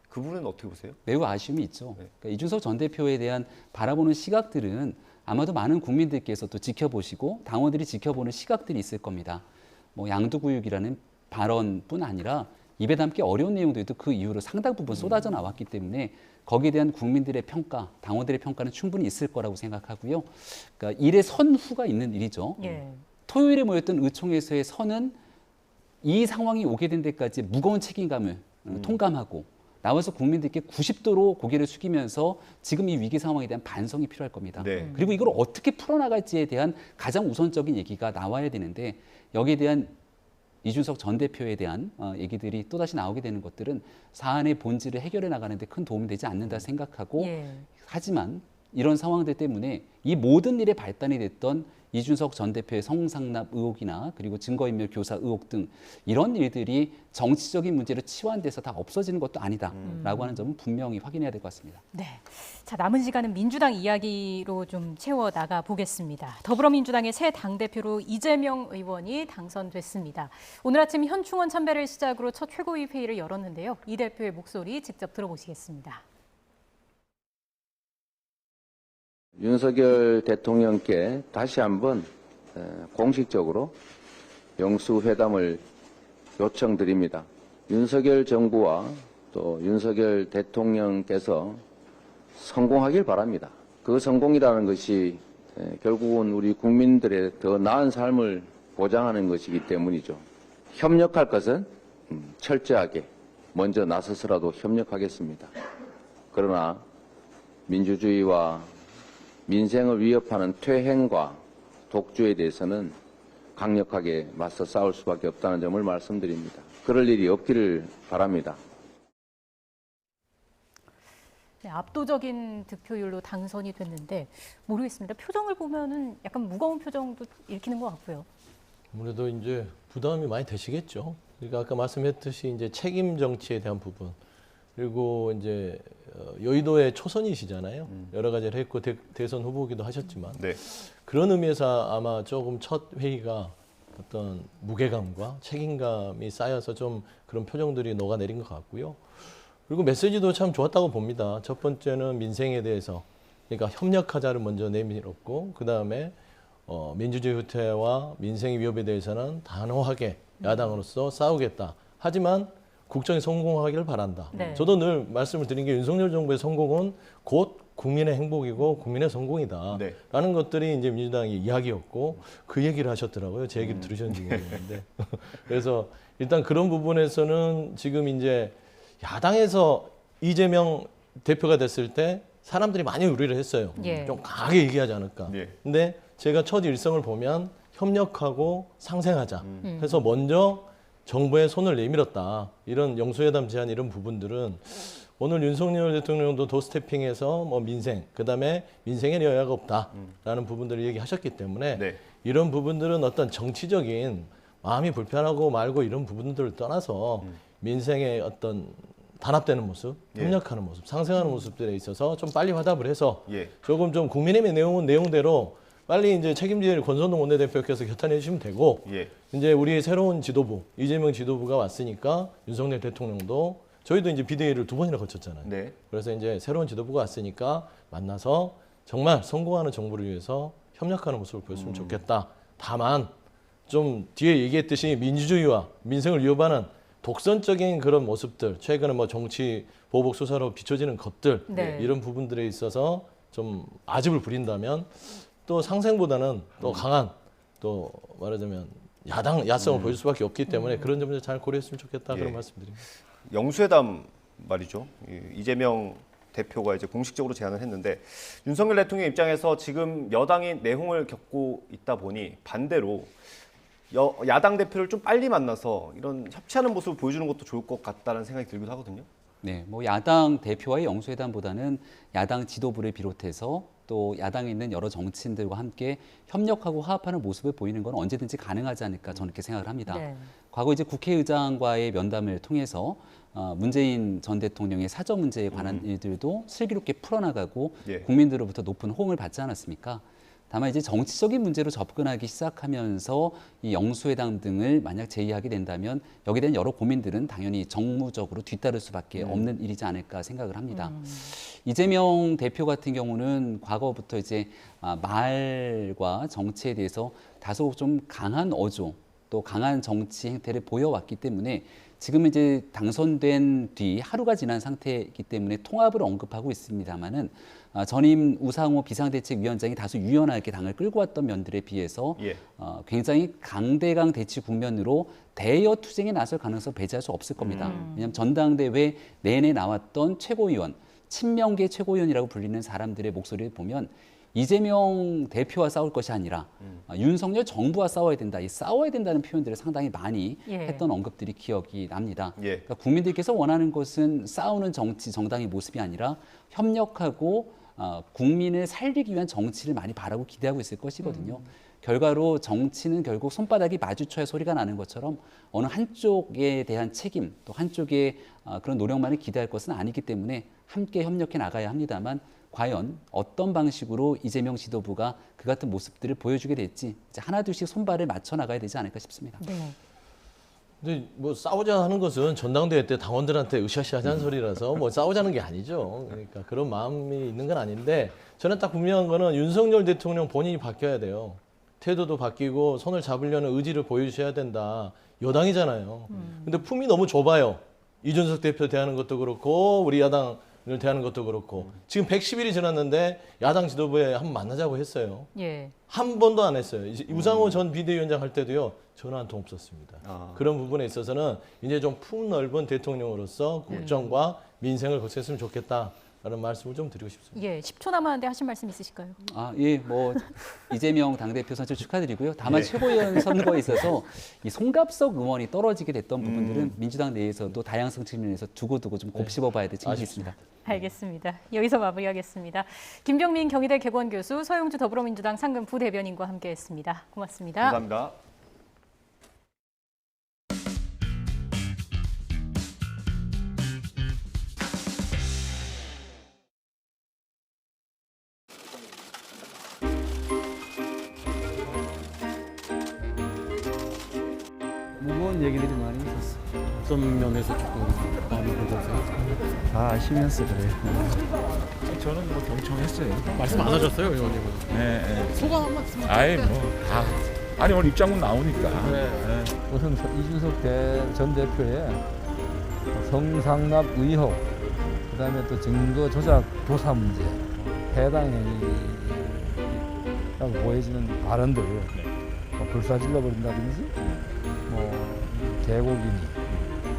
그 부분은 어떻게 보세요? 매우 아쉬움이 있죠. 그러니까 이준석 전 대표에 대한 바라보는 시각들은 아마도 많은 국민들께서 또 지켜보시고 당원들이 지켜보는 시각들이 있을 겁니다. 뭐 양두구육이라는 발언뿐 아니라 입에 담기 어려운 내용들도 그 이후로 상당 부분 쏟아져 나왔기 때문에 거기에 대한 국민들의 평가, 당원들의 평가는 충분히 있을 거라고 생각하고요. 그러니까 일의 선후가 있는 일이죠. 예. 토요일에 모였던 의총에서의 선은 이 상황이 오게 된 데까지 무거운 책임감을 통감하고 나와서 국민들께 90도로 고개를 숙이면서 지금 이 위기 상황에 대한 반성이 필요할 겁니다. 네. 그리고 이걸 어떻게 풀어나갈지에 대한 가장 우선적인 얘기가 나와야 되는데 여기에 대한 이준석 전 대표에 대한 얘기들이 또다시 나오게 되는 것들은 사안의 본질을 해결해 나가는 데 큰 도움이 되지 않는다 생각하고 하지만 이런 상황들 때문에 이 모든 일의 발단이 됐던 이준석 전 대표의 성상납 의혹이나 그리고 증거인멸 교사 의혹 등 이런 일들이 정치적인 문제로 치환돼서 다 없어지는 것도 아니다라고 하는 점은 분명히 확인해야 될 것 같습니다. 네. 자, 남은 시간은 민주당 이야기로 좀 채워 나가 보겠습니다. 더불어민주당의 새 당대표로 이재명 의원이 당선됐습니다. 오늘 아침 현충원 참배를 시작으로 첫 최고위 회의를 열었는데요. 이 대표의 목소리 직접 들어보시겠습니다. 윤석열 대통령께 다시 한번 공식적으로 영수회담을 요청드립니다. 윤석열 정부와 또 윤석열 대통령께서 성공하길 바랍니다. 그 성공이라는 것이 결국은 우리 국민들의 더 나은 삶을 보장하는 것이기 때문이죠. 협력할 것은 철저하게 먼저 나서서라도 협력하겠습니다. 그러나 민주주의와 민생을 위협하는 퇴행과 독주에 대해서는 강력하게 맞서 싸울 수밖에 없다는 점을 말씀드립니다. 그럴 일이 없기를 바랍니다. 네, 압도적인 득표율로 당선이 됐는데 모르겠습니다. 표정을 보면은 약간 무거운 표정도 읽히는 것 같고요. 아무래도 이제 부담이 많이 되시겠죠. 그러니까 아까 말씀했듯이 이제 책임 정치에 대한 부분 그리고 이제 여의도의 초선이시잖아요. 여러 가지를 했고 대선 후보기도 하셨지만 네. 그런 의미에서 아마 조금 첫 회의가 어떤 무게감과 책임감이 쌓여서 좀 그런 표정들이 녹아내린 것 같고요. 그리고 메시지도 참 좋았다고 봅니다. 첫 번째는 민생에 대해서 그러니까 협력하자를 먼저 내밀었고 그다음에 민주주의 후퇴와 민생의 위협에 대해서는 단호하게 야당으로서 싸우겠다. 하지만 국정에 성공하기를 바란다. 네. 저도 늘 말씀을 드린 게 윤석열 정부의 성공은 곧 국민의 행복이고 국민의 성공이다. 네. 라는 것들이 이제 민주당의 이야기였고 그 얘기를 하셨더라고요. 제 얘기를 들으셨는지 모르겠는데. 그래서 일단 그런 부분에서는 지금 이제 야당에서 이재명 대표가 됐을 때 사람들이 많이 우려를 했어요. 예. 좀 강하게 얘기하지 않을까. 예. 근데 제가 첫 일성을 보면 협력하고 상생하자 해서 먼저 정부의 손을 내밀었다. 이런 영수회담 제안 이런 부분들은 오늘 윤석열 대통령도 도스태핑에서 뭐 민생, 그다음에 민생에 여야가 없다라는 부분들을 얘기하셨기 때문에 네. 이런 부분들은 어떤 정치적인 마음이 불편하고 말고 이런 부분들을 떠나서 민생의 어떤 단합되는 모습, 예. 협력하는 모습, 상생하는 모습들에 있어서 좀 빨리 화답을 해서 예. 조금 좀 국민의힘의 내용대로 빨리 이제 책임질 권선동 원내대표께서 결단해 주시면 되고 예. 이제 우리 새로운 지도부 이재명 지도부가 왔으니까 윤석열 대통령도 저희도 이제 비대위를 2번이나 거쳤잖아요. 네. 그래서 이제 새로운 지도부가 왔으니까 만나서 정말 성공하는 정부를 위해서 협력하는 모습을 보였으면 좋겠다. 다만 좀 뒤에 얘기했듯이 민주주의와 민생을 위협하는 독선적인 그런 모습들, 최근에 뭐 정치 보복 수사로 비춰지는 것들 네. 이런 부분들에 있어서 좀 아집을 부린다면 또 상생보다는 또 강한 또 말하자면 야성을 보일 수밖에 없기 때문에 그런 점을 잘 고려했으면 좋겠다 예. 그런 말씀드립니다. 영수회담 말이죠. 이재명 대표가 이제 공식적으로 제안을 했는데 윤석열 대통령 입장에서 지금 여당이 내홍을 겪고 있다 보니 반대로 야당 대표를 좀 빨리 만나서 이런 협치하는 모습을 보여주는 것도 좋을 것 같다는 생각이 들기도 하거든요. 네, 뭐 야당 대표와의 영수회담보다는 야당 지도부를 비롯해서 또 야당에 있는 여러 정치인들과 함께 협력하고 화합하는 모습을 보이는 건 언제든지 가능하지 않을까 저는 이렇게 생각을 합니다. 네. 과거 이제 국회의장과의 면담을 통해서 문재인 전 대통령의 사저 문제에 관한 일들도 슬기롭게 풀어나가고 예. 국민들로부터 높은 호응을 받지 않았습니까? 다만 이제 정치적인 문제로 접근하기 시작하면서 이 영수회담 등을 만약 제의하게 된다면 여기에 대한 여러 고민들은 당연히 정무적으로 뒤따를 수밖에 없는 일이지 않을까 생각을 합니다. 이재명 대표 같은 경우는 과거부터 이제 말과 정치에 대해서 다소 좀 강한 어조 또 강한 정치 행태를 보여왔기 때문에 지금 이제 당선된 뒤 하루가 지난 상태이기 때문에 통합을 언급하고 있습니다만은 전임 우상호 비상대책위원장이 다소 유연하게 당을 끌고 왔던 면들에 비해서 굉장히 강대강 대치 국면으로 대여 투쟁에 나설 가능성 배제할 수 없을 겁니다. 왜냐하면 전당대회 내내 나왔던 최고위원, 친명계 최고위원이라고 불리는 사람들의 목소리를 보면 이재명 대표와 싸울 것이 아니라 윤석열 정부와 싸워야 된다. 이 싸워야 된다는 표현들을 상당히 많이 했던 언급들이 기억이 납니다. 그러니까 국민들께서 원하는 것은 싸우는 정치, 정당의 모습이 아니라 협력하고 국민을 살리기 위한 정치를 많이 바라고 기대하고 있을 것이거든요. 결과로 정치는 결국 손바닥이 마주쳐야 소리가 나는 것처럼 어느 한쪽에 대한 책임 또 한쪽의 그런 노력만을 기대할 것은 아니기 때문에 함께 협력해 나가야 합니다만 과연 어떤 방식으로 이재명 지도부가 그 같은 모습들을 보여주게 될지 이제 하나둘씩 손발을 맞춰 나가야 되지 않을까 싶습니다. 근데 뭐 싸우자 하는 것은 전당대회 때 당원들한테 으쌰으쌰하자는 소리라서 뭐 싸우자는 게 아니죠. 그러니까 그런 마음이 있는 건 아닌데 저는 딱 분명한 거는 윤석열 대통령 본인이 바뀌어야 돼요. 태도도 바뀌고 손을 잡으려는 의지를 보여주셔야 된다. 여당이잖아요. 근데 품이 너무 좁아요. 이준석 대표 대하는 것도 그렇고 우리 야당을 대하는 것도 그렇고 지금 110일이 지났는데 야당 지도부에 한번 만나자고 했어요. 한 번도 안 했어요. 우상호 전 비대위원장 할 때도요. 전화 한 통 없었습니다. 그런 부분에 있어서는 이제 좀 품 넓은 대통령으로서 국정과 민생을 거쳤으면 좋겠다. 라는 말씀을 좀 드리고 싶습니다. 10초 남았는데 하실 말씀 있으실까요? 뭐 이재명 당대표 선출 축하드리고요. 다만 최고위원 선거에 있어서 이 송갑석 의원이 떨어지게 됐던 부분들은 민주당 내에서도 다양성 측면에서 두고두고 좀 곱씹어봐야 될 측면이 있습니다. 알겠습니다. 여기서 마무리하겠습니다. 김병민 경희대 개건교수, 서용주 더불어민주당 상근 부대변인과 함께했습니다. 고맙습니다. 감사합니다. 무거운 얘기들이 많이 있었어. 어떤 면에서 조금 마음이 무거우세요? 다 아시면서 그래요. 저는 뭐 경청했어요. 말씀 안 하셨어요, 의원님은? 네. 소감 한 말씀. 아이 아니 오늘 입장문 나오니까. 우선 이준석 전 대표의 성상납 의혹, 그다음에 또 증거 조작 도사 문제, 해당 행위라고 보여지는 발언들, 불사질러 버린다든지. 개고기니,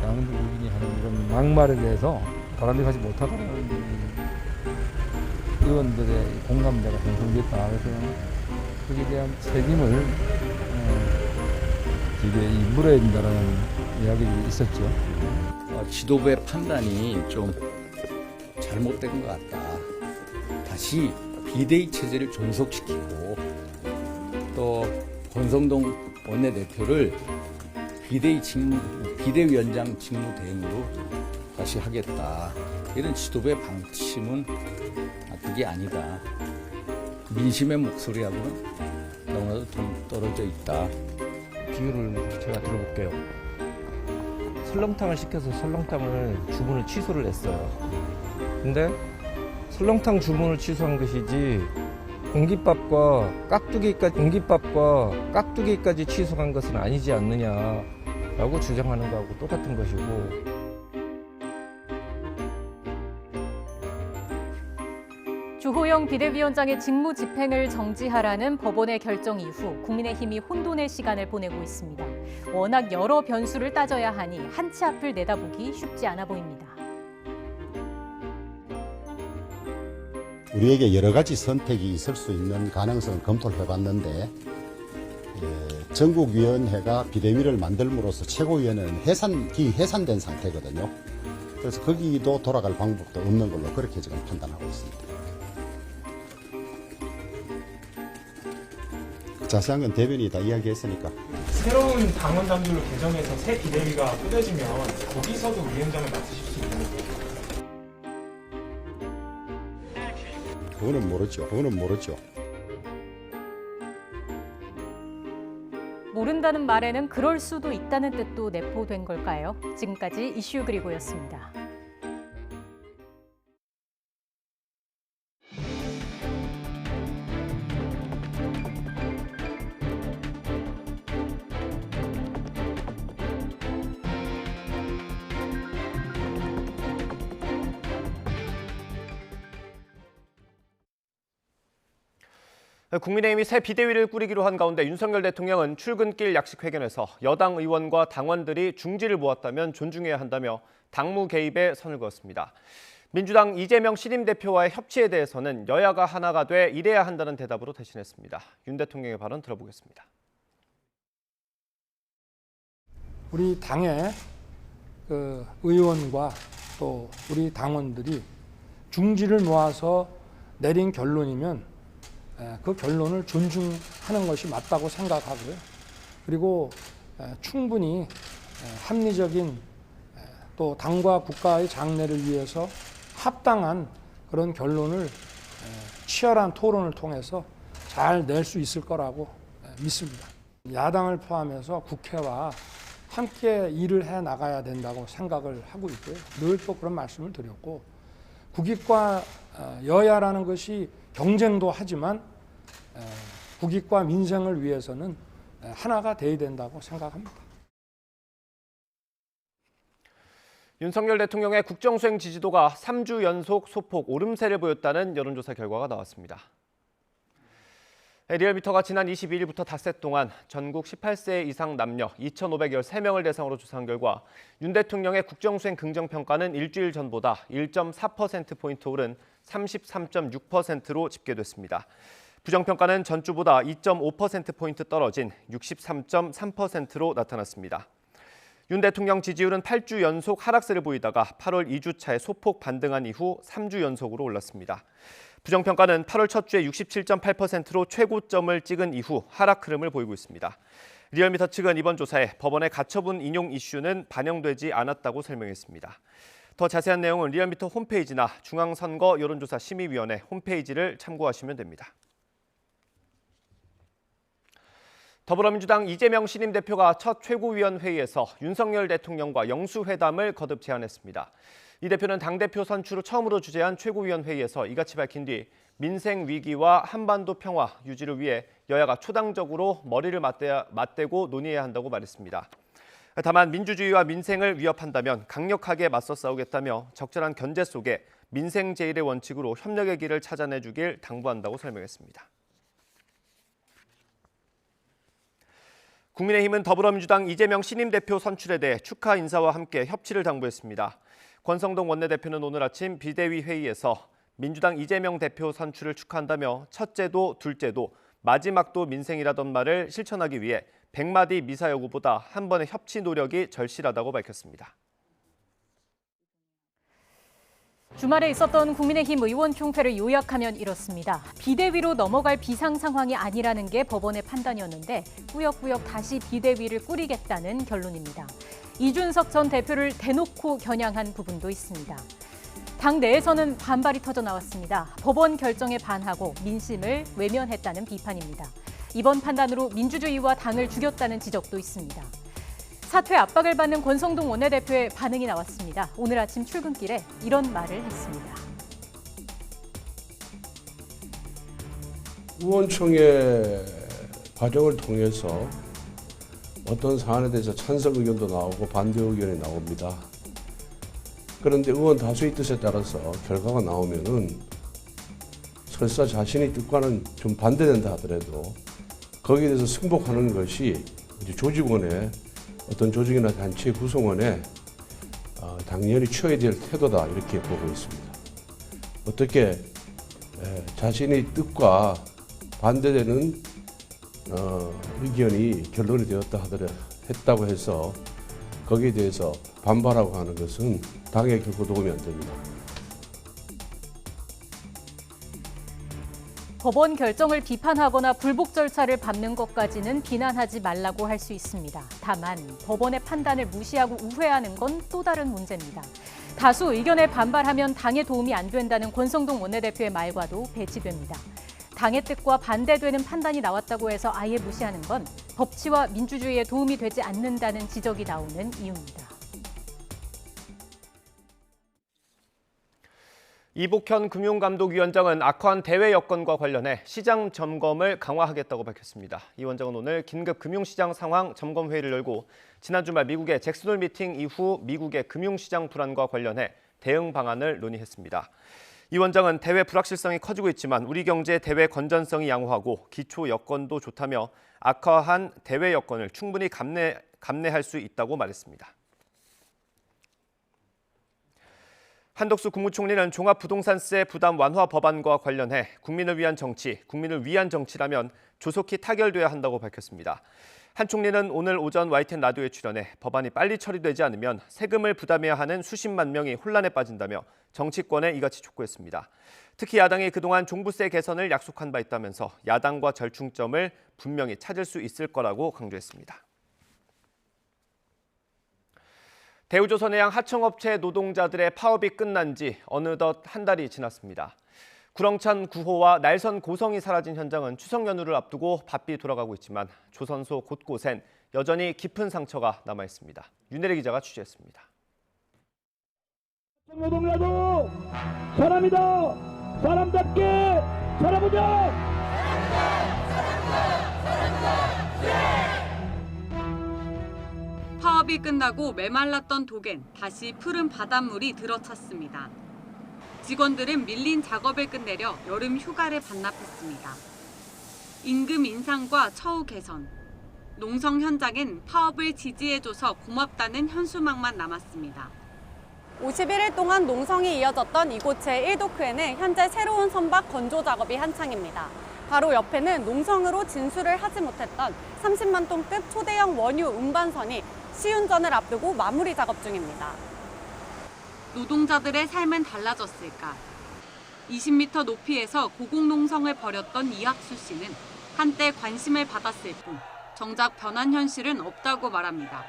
양두국이니 하는 이런 막말에 대해서 바람직하지 못하다는 의원들의 공감대가 형성됐다. 그래서 거기에 대한 책임을 이게 물어야 된다는 이야기들이 있었죠. 지도부의 판단이 좀 잘못된 것 같다. 다시 비대위 체제를 존속시키고 또 권성동 원내대표를 비대위원장 직무 대행으로 다시 하겠다. 이런 지도부의 방침은 그게 아니다. 민심의 목소리하고는 너무나도 좀 떨어져 있다. 비유를 제가 들어볼게요. 설렁탕을 시켜서 설렁탕을 주문을 취소를 했어요. 근데 설렁탕 주문을 취소한 것이지 공깃밥과 깍두기까지 취소한 것은 아니지 않느냐라고 주장하는 거하고 똑같은 것이고. 주호영 비대위원장의 직무 집행을 정지하라는 법원의 결정 이후 국민의힘이 혼돈의 시간을 보내고 있습니다. 워낙 여러 변수를 따져야 하니 한치 앞을 내다보기 쉽지 않아 보입니다. 우리에게 여러 가지 선택이 있을 수 있는 가능성을 검토를 해봤는데 전국위원회가 비대위를 만들므로써 최고위원회는 해산된 상태거든요. 그래서 거기도 돌아갈 방법도 없는 걸로 그렇게 지금 판단하고 있습니다. 자세한 건 대변인이 다 이야기했으니까. 새로운 당원 당규를 개정해서 새 비대위가 꾸려지면 거기서도 위원장을 맡으실 수 있는 거예요? 그거는 모르죠. 모른다는 말에는 그럴 수도 있다는 뜻도 내포된 걸까요? 지금까지 이슈 그리고였습니다. 국민의힘이 새 비대위를 꾸리기로 한 가운데 윤석열 대통령은 출근길 약식회견에서 여당 의원과 당원들이 중지를 모았다면 존중해야 한다며 당무 개입에 선을 그었습니다. 민주당 이재명 신임 대표와의 협치에 대해서는 여야가 하나가 돼 일해야 한다는 대답으로 대신했습니다. 윤 대통령의 발언 들어보겠습니다. 우리 당의 의원과 또 우리 당원들이 중지를 모아서 내린 결론이면 그 결론을 존중하는 것이 맞다고 생각하고요. 그리고 충분히 합리적인 또 당과 국가의 장래를 위해서 합당한 그런 결론을 치열한 토론을 통해서 잘 낼 수 있을 거라고 믿습니다. 야당을 포함해서 국회와 함께 일을 해 나가야 된다고 생각을 하고 있고요. 늘 또 그런 말씀을 드렸고, 국익과 여야라는 것이 경쟁도 하지만 국익과 민생을 위해서는 하나가 돼야 된다고 생각합니다. 윤석열 대통령의 국정수행 지지도가 3주 연속 소폭 오름세를 보였다는 여론조사 결과가 나왔습니다. 리얼미터가 지난 22일부터 닷새 동안 전국 18세 이상 남녀 2,513명을 대상으로 조사한 결과 윤 대통령의 국정수행 긍정평가는 일주일 전보다 1.4%포인트 오른 33.6%로 집계됐습니다. 부정평가는 전주보다 2.5%포인트 떨어진 63.3%로 나타났습니다. 윤 대통령 지지율은 8주 연속 하락세를 보이다가 8월 2주차에 소폭 반등한 이후 3주 연속으로 올랐습니다. 부정평가는 8월 첫 주에 67.8%로 최고점을 찍은 이후 하락 흐름을 보이고 있습니다. 리얼미터 측은 이번 조사에 법원의 가처분 인용 이슈는 반영되지 않았다고 설명했습니다. 더 자세한 내용은 리얼미터 홈페이지나 중앙선거 여론조사 심의위원회 홈페이지를 참고하시면 됩니다. 더불어민주당 이재명 신임 대표가 첫 최고위원 회의에서 윤석열 대통령과 영수회담을 거듭 제안했습니다. 이 대표는 당대표 선출 후 처음으로 주재한 최고위원 회의에서 이같이 밝힌 뒤 민생 위기와 한반도 평화 유지를 위해 여야가 초당적으로 머리를 맞대고 논의해야 한다고 말했습니다. 다만 민주주의와 민생을 위협한다면 강력하게 맞서 싸우겠다며 적절한 견제 속에 민생 제일의 원칙으로 협력의 길을 찾아내주길 당부한다고 설명했습니다. 국민의힘은 더불어민주당 이재명 신임 대표 선출에 대해 축하 인사와 함께 협치를 당부했습니다. 권성동 원내대표는 오늘 아침 비대위 회의에서 민주당 이재명 대표 선출을 축하한다며 첫째도 둘째도 마지막도 민생이라던 말을 실천하기 위해 100마디 미사여구보다 한 번의 협치 노력이 절실하다고 밝혔습니다. 주말에 있었던 국민의힘 의원총회를 요약하면 이렇습니다. 비대위로 넘어갈 비상 상황이 아니라는 게 법원의 판단이었는데 꾸역꾸역 다시 비대위를 꾸리겠다는 결론입니다. 이준석 전 대표를 대놓고 겨냥한 부분도 있습니다. 당 내에서는 반발이 터져 나왔습니다. 법원 결정에 반하고 민심을 외면했다는 비판입니다. 이번 판단으로 민주주의와 당을 죽였다는 지적도 있습니다. 사퇴 압박을 받는 권성동 원내대표의 반응이 나왔습니다. 오늘 아침 출근길에 이런 말을 했습니다. 의원총회 과정을 통해서 어떤 사안에 대해서 찬성 의견도 나오고 반대 의견이 나옵니다. 그런데 의원 다수의 뜻에 따라서 결과가 나오면은 설사 자신의 뜻과는 좀 반대된다 하더라도 거기에 대해서 승복하는 것이 이제 조직원의 어떤 조직이나 단체 구성원의 당연히 취해야 될 태도다 이렇게 보고 있습니다. 어떻게 자신의 뜻과 반대되는 의견이 결론이 되었다 했다고 해서 거기에 대해서 반발하고 하는 것은 당에 결코 도움이 안 됩니다. 법원 결정을 비판하거나 불복 절차를 밟는 것까지는 비난하지 말라고 할 수 있습니다. 다만 법원의 판단을 무시하고 우회하는 건 또 다른 문제입니다. 다수 의견에 반발하면 당에 도움이 안 된다는 권성동 원내대표의 말과도 배치됩니다. 당의 뜻과 반대되는 판단이 나왔다고 해서 아예 무시하는 건 법치와 민주주의에 도움이 되지 않는다는 지적이 나오는 이유입니다. 이복현 금융감독위원장은 악화한 대외 여건과 관련해 시장 점검을 강화하겠다고 밝혔습니다. 이 원장은 오늘 긴급 금융시장 상황 점검회의를 열고 지난 주말 미국의 잭슨홀 미팅 이후 미국의 금융시장 불안과 관련해 대응 방안을 논의했습니다. 이 원장은 대외 불확실성이 커지고 있지만 우리 경제의 대외 건전성이 양호하고 기초 여건도 좋다며 악화한 대외 여건을 충분히 감내할 수 있다고 말했습니다. 한덕수 국무총리는 종합부동산세 부담 완화 법안과 관련해 국민을 위한 정치, 국민을 위한 정치라면 조속히 타결돼야 한다고 밝혔습니다. 한 총리는 오늘 오전 YTN 라디오에 출연해 법안이 빨리 처리되지 않으면 세금을 부담해야 하는 수십만 명이 혼란에 빠진다며 정치권에 이같이 촉구했습니다. 특히 야당이 그동안 종부세 개선을 약속한 바 있다면서 야당과 절충점을 분명히 찾을 수 있을 거라고 강조했습니다. 대우조선해양 하청업체 노동자들의 파업이 끝난 지 어느덧 한 달이 지났습니다. 구렁찬 구호와 날선 고성이 사라진 현장은 추석 연휴를 앞두고 바삐 돌아가고 있지만 조선소 곳곳엔 여전히 깊은 상처가 남아 있습니다. 윤혜리 기자가 취재했습니다. 노동자도 사람이다. 사람답게 살아보자. 파업이 끝나고 메말랐던 독엔 다시 푸른 바닷물이 들어찼습니다. 직원들은 밀린 작업을 끝내려 여름 휴가를 반납했습니다. 임금 인상과 처우 개선, 농성 현장엔 파업을 지지해줘서 고맙다는 현수막만 남았습니다. 51일 동안 농성이 이어졌던 이곳의 1도크에는 현재 새로운 선박 건조 작업이 한창입니다. 바로 옆에는 농성으로 진수를 하지 못했던 30만 톤급 초대형 원유 운반선이 시운전을 앞두고 마무리 작업 중입니다. 노동자들의 삶은 달라졌을까? 20m 높이에서 고공농성을 벌였던 이학수 씨는 한때 관심을 받았을 뿐 정작 변한 현실은 없다고 말합니다.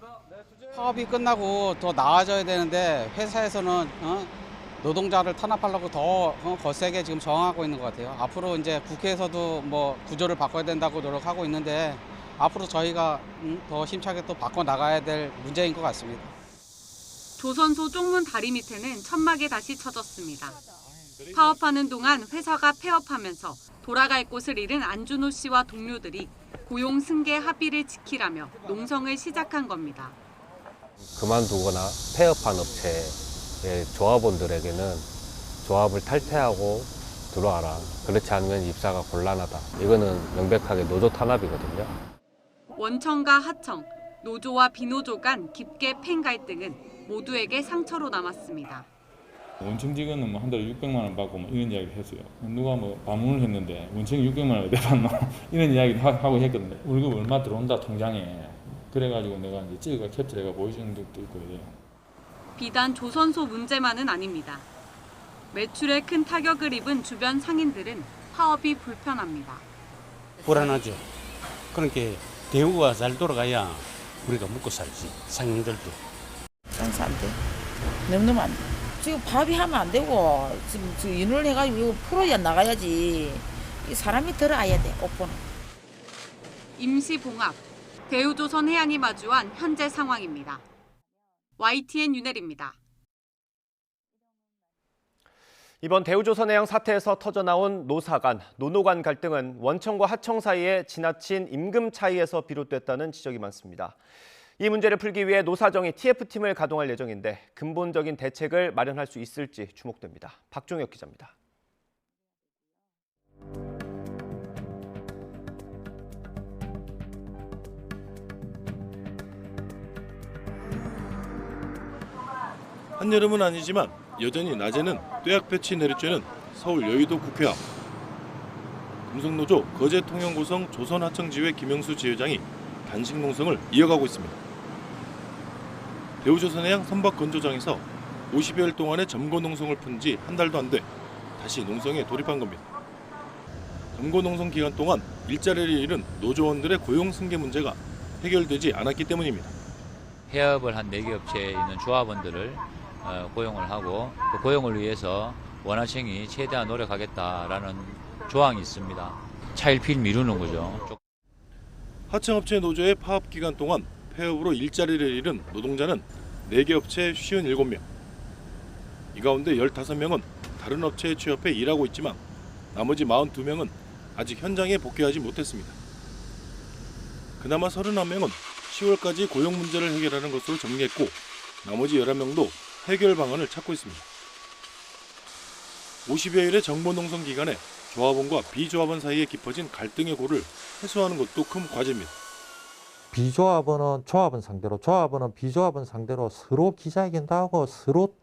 파업이 끝나고 더 나아져야 되는데 회사에서는 노동자를 탄압하려고 더 거세게 지금 저항하고 있는 것 같아요. 앞으로 이제 국회에서도 뭐 구조를 바꿔야 된다고 노력하고 있는데 앞으로 저희가 더 힘차게 또 바꿔 나가야 될 문제인 것 같습니다. 조선소 쪽문 다리 밑에는 천막이 다시 쳐졌습니다. 파업하는 동안 회사가 폐업하면서 돌아갈 곳을 잃은 안준호 씨와 동료들이 고용 승계 합의를 지키라며 농성을 시작한 겁니다. 그만두거나 폐업한 업체의 조합원들에게는 조합을 탈퇴하고 들어와라. 그렇지 않으면 입사가 곤란하다. 이거는 명백하게 노조 탄압이거든요. 원청과 하청, 노조와 비노조 간 깊게 팬 갈등은 모두에게 상처로 남았습니다. 원청 직원은 뭐 한 달에 600만 원 받고 뭐 이런 이야기를 했어요. 누가 뭐 반문을 했는데 원청이 600만 원을 왜 받나 이런 이야기도 하고 했거든요. 월급 얼마 들어온다 통장에. 그래가지고 내가 이제 찍어가 캡처해가 보여주는 적도 있고 이래요. 비단 조선소 문제만은 아닙니다. 매출에 큰 타격을 입은 주변 상인들은 파업이 불편합니다. 불안하죠. 그러니까 대우가 잘 돌아가야 우리가 먹고 살지, 상인들도. 장사 안 돼. 너무너무 안 돼. 지금 파업이 하면 안 되고 지금 인원을 해가지고 풀어야 나가야지. 사람이 들어와야 돼, 오빠는. 임시봉합, 대우조선해양이 마주한 현재 상황입니다. YTN 윤혜리입니다. 이번 대우조선해양 사태에서 터져나온 노사 간, 노노 간 갈등은 원청과 하청 사이에 지나친 임금 차이에서 비롯됐다는 지적이 많습니다. 이 문제를 풀기 위해 노사정이 TF팀을 가동할 예정인데 근본적인 대책을 마련할 수 있을지 주목됩니다. 박종혁 기자입니다. 한여름은 아니지만 여전히 낮에는 뙤약볕이 내리쬐는 서울 여의도 국회 앞. 금속노조 거제통영고성 조선하청지회 김영수 지회장이 단식 농성을 이어가고 있습니다. 대우조선해양 선박 건조장에서 50여일 동안의 점거 농성을 푼 지 한 달도 안 돼 다시 농성에 돌입한 겁니다. 점거 농성 기간 동안 일자리를 잃은 노조원들의 고용 승계 문제가 해결되지 않았기 때문입니다. 해업을 한 4개 업체에 있는 조합원들을 고용을 하고 그 고용을 위해서 원하청이 최대한 노력하겠다라는 조항이 있습니다. 차일피일 미루는 거죠. 하청업체 노조의 파업 기간 동안 폐업으로 일자리를 잃은 노동자는 4개 업체 57명. 이 가운데 15명은 다른 업체에 취업해 일하고 있지만 나머지 42명은 아직 현장에 복귀하지 못했습니다. 그나마 31명은 10월까지 고용 문제를 해결하는 것으로 정리했고 나머지 11명도 해결 방안을 찾고 있습니다. 50여일의 정보농성 기간에 조합원과 비조합원 사이에 깊어진 갈등의 골을 해소하는 것도 큰 과제입니다. 비조합원은 조합원 상대로, 조합원은 비조합원 상대로 서로 기자회견도 하고 서로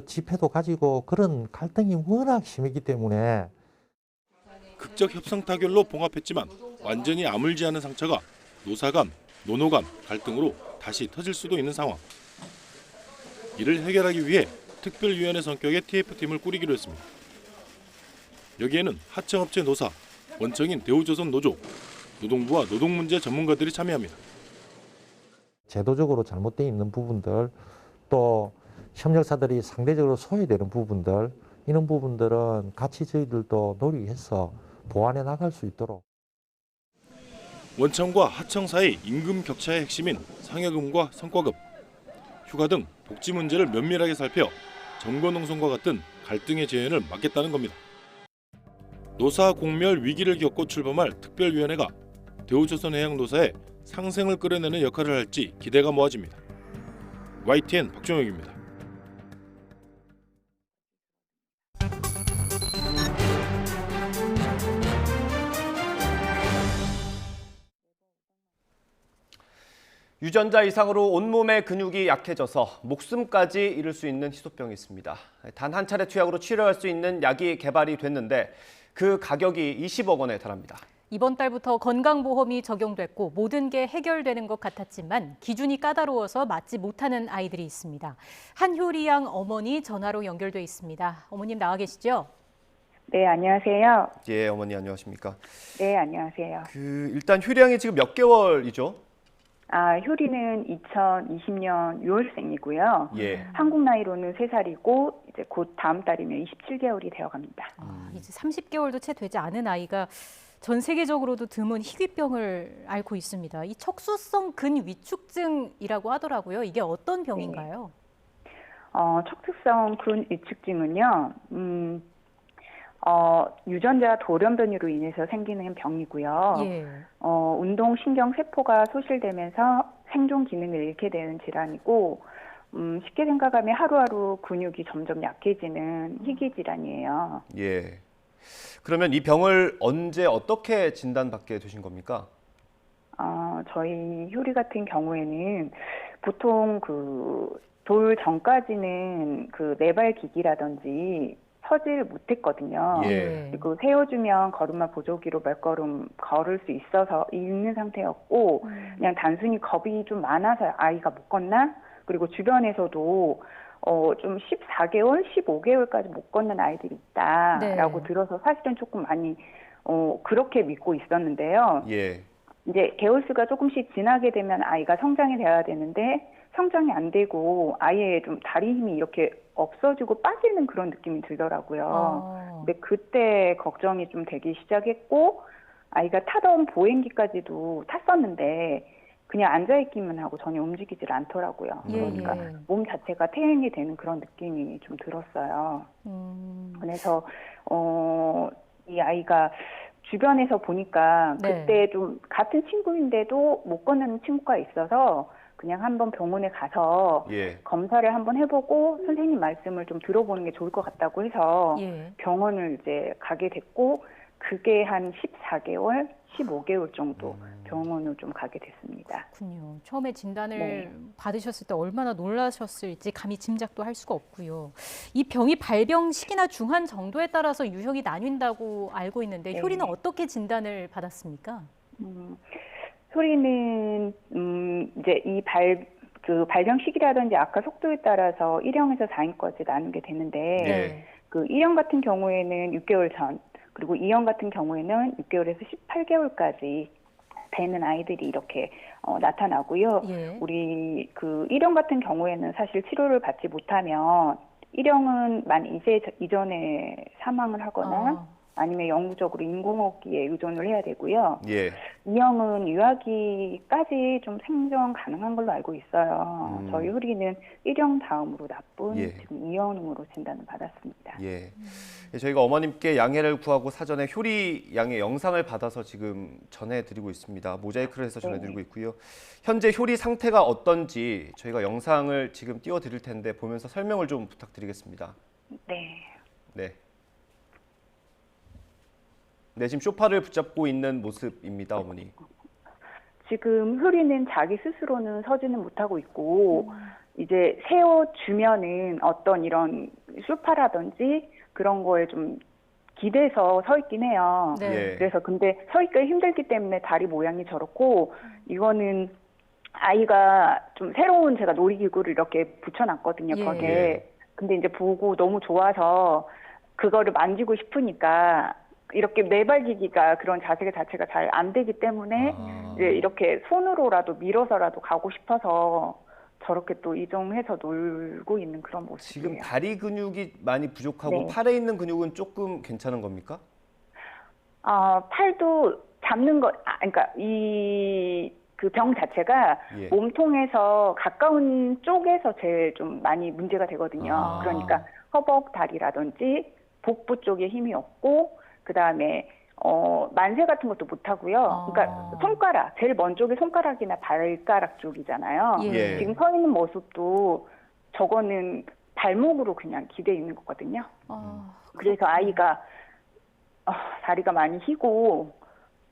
집회도 가지고 그런 갈등이 워낙 심했기 때문에 극적 협상 타결로 봉합했지만 완전히 아물지 않은 상처가 노사 간, 노노 간 갈등으로 다시 터질 수도 있는 상황. 이를 해결하기 위해 특별위원회 성격의 TF팀을 꾸리기로 했습니다. 여기에는 하청업체 노사, 원청인 대우조선 노조, 노동부와 노동문제 전문가들이 참여합니다. 제도적으로 잘못되어 있는 부분들, 또 협력사들이 상대적으로 소외되는 부분들, 이런 부분들은 같이 저희들도 노력해서 보완해 나갈 수 있도록. 원청과 하청 사이 임금 격차의 핵심인 상여금과 성과급, 휴가 등 복지 문제를 면밀하게 살펴 정거농성과 같은 갈등의 재현을 막겠다는 겁니다. 노사 공멸 위기를 겪고 출범할 특별위원회가 대우조선해양노사의 상생을 끌어내는 역할을 할지 기대가 모아집니다. YTN 박종혁입니다. 유전자 이상으로 온몸의 근육이 약해져서 목숨까지 잃을 수 있는 희소병이 있습니다. 단 한 차례 투약으로 치료할 수 있는 약이 개발이 됐는데 그 가격이 20억 원에 달합니다. 이번 달부터 건강보험이 적용됐고 모든 게 해결되는 것 같았지만 기준이 까다로워서 맞지 못하는 아이들이 있습니다. 한효리 양 어머니 전화로 연결돼 있습니다. 어머님 나와 계시죠? 네, 안녕하세요. 예, 어머니 안녕하십니까? 네, 안녕하세요. 일단 효리 양이 지금 몇 개월이죠? 효리는 2020년 6월생이고요. 예. 한국 나이로는 3살이고 이제 곧 다음 달이면 27개월이 되어갑니다. 이제 30개월도 채 되지 않은 아이가 전 세계적으로도 드문 희귀병을 앓고 있습니다. 이 척수성 근위축증이라고 하더라고요. 이게 어떤 병인가요? 척수성 근위축증은요. 유전자 돌연변이로 인해서 생기는 병이고요. 예. 운동신경세포가 소실되면서 생존 기능을 잃게 되는 질환이고 쉽게 생각하면 하루하루 근육이 점점 약해지는 희귀 질환이에요. 예. 그러면 이 병을 언제 어떻게 진단받게 되신 겁니까? 저희 효리 같은 경우에는 보통 돌 전까지는 내발 기기라든지 서지를 못했거든요. 예. 그리고 세워주면 걸음마 보조기로 몇 걸음 걸을 수 있는 상태였고 그냥 단순히 겁이 좀 많아서 아이가 못 걷나? 그리고 주변에서도 좀 14개월, 15개월까지 못 걷는 아이들이 있다라고 들어서 사실은 조금 많이 그렇게 믿고 있었는데요. 예. 이제 개월수가 조금씩 지나게 되면 아이가 성장이 돼야 되는데 성장이 안 되고 아예 좀 다리 힘이 이렇게 없어지고 빠지는 그런 느낌이 들더라고요. 근데 그때 걱정이 좀 되기 시작했고 아이가 타던 보행기까지도 탔었는데 그냥 앉아있기만 하고 전혀 움직이질 않더라고요. 그러니까 몸 자체가 퇴행이 되는 그런 느낌이 좀 들었어요. 그래서 이 아이가 주변에서 보니까 그때 좀 같은 친구인데도 못 걷는 친구가 있어서 그냥 한번 병원에 가서 검사를 한번 해보고 선생님 말씀을 좀 들어보는 게 좋을 것 같다고 해서 병원을 이제 가게 됐고 그게 한 14개월, 15개월 정도 병원을 좀 가게 됐습니다. 그렇군요. 처음에 진단을 받으셨을 때 얼마나 놀라셨을지 감히 짐작도 할 수가 없고요. 이 병이 발병 시기나 중한 정도에 따라서 유형이 나뉜다고 알고 있는데 효리는 어떻게 진단을 받았습니까? 효리는 이제 이 발병 시기라든지 악화 속도에 따라서 1형에서 4형까지 나누게 되는데 그 1형 같은 경우에는 6개월 전 그리고 2형 같은 경우에는 6개월에서 18개월까지 되는 아이들이 이렇게 나타나고요. 우리 1형 같은 경우에는 사실 치료를 받지 못하면 1형은 이전에 사망을 하거나 아니면 영구적으로 인공호흡기에 의존을 해야 되고요. 예. 이형은 유아기까지 좀 생존 가능한 걸로 알고 있어요. 저희 효리는 1형 다음으로 나쁜 예. 지금 2형으로 진단을 받았습니다. 예. 저희가 어머님께 양해를 구하고 사전에 효리 양의 영상을 받아서 지금 전해드리고 있습니다. 모자이크를 해서 전해드리고 있고요. 현재 효리 상태가 어떤지 저희가 영상을 지금 띄워드릴 텐데 보면서 설명을 좀 부탁드리겠습니다. 네. 네. 네, 지금 소파를 붙잡고 있는 모습입니다, 어머니. 지금 효리는 자기 스스로는 서지는 못하고 있고 이제 세워주면은 어떤 이런 소파라든지 그런 거에 좀 기대서 서 있긴 해요. 네. 그래서 근데 서 있기가 힘들기 때문에 다리 모양이 저렇고 이거는 아이가 좀 새로운 제가 놀이기구를 이렇게 붙여놨거든요, 예. 거기에. 예. 근데 이제 보고 너무 좋아서 그거를 만지고 싶으니까 이렇게 내발기기가 그런 자세 자체가 잘 안 되기 때문에 이제 이렇게 손으로라도 밀어서라도 가고 싶어서 저렇게 또 이동해서 놀고 있는 그런 모습이에요. 지금 다리 근육이 많이 부족하고 네. 팔에 있는 근육은 조금 괜찮은 겁니까? 팔도 잡는 거, 그러니까 이 그 병 자체가 예. 몸통에서 가까운 쪽에서 제일 좀 많이 문제가 되거든요. 아. 그러니까 허벅 다리라든지 복부 쪽에 힘이 없고 그 다음에 만세 같은 것도 못 하고요. 그러니까 손가락, 제일 먼 쪽이 손가락이나 발가락 쪽이잖아요. 예. 지금 서 있는 모습도 저거는 발목으로 그냥 기대 있는 거거든요. 그래서 아이가 다리가 많이 휘고,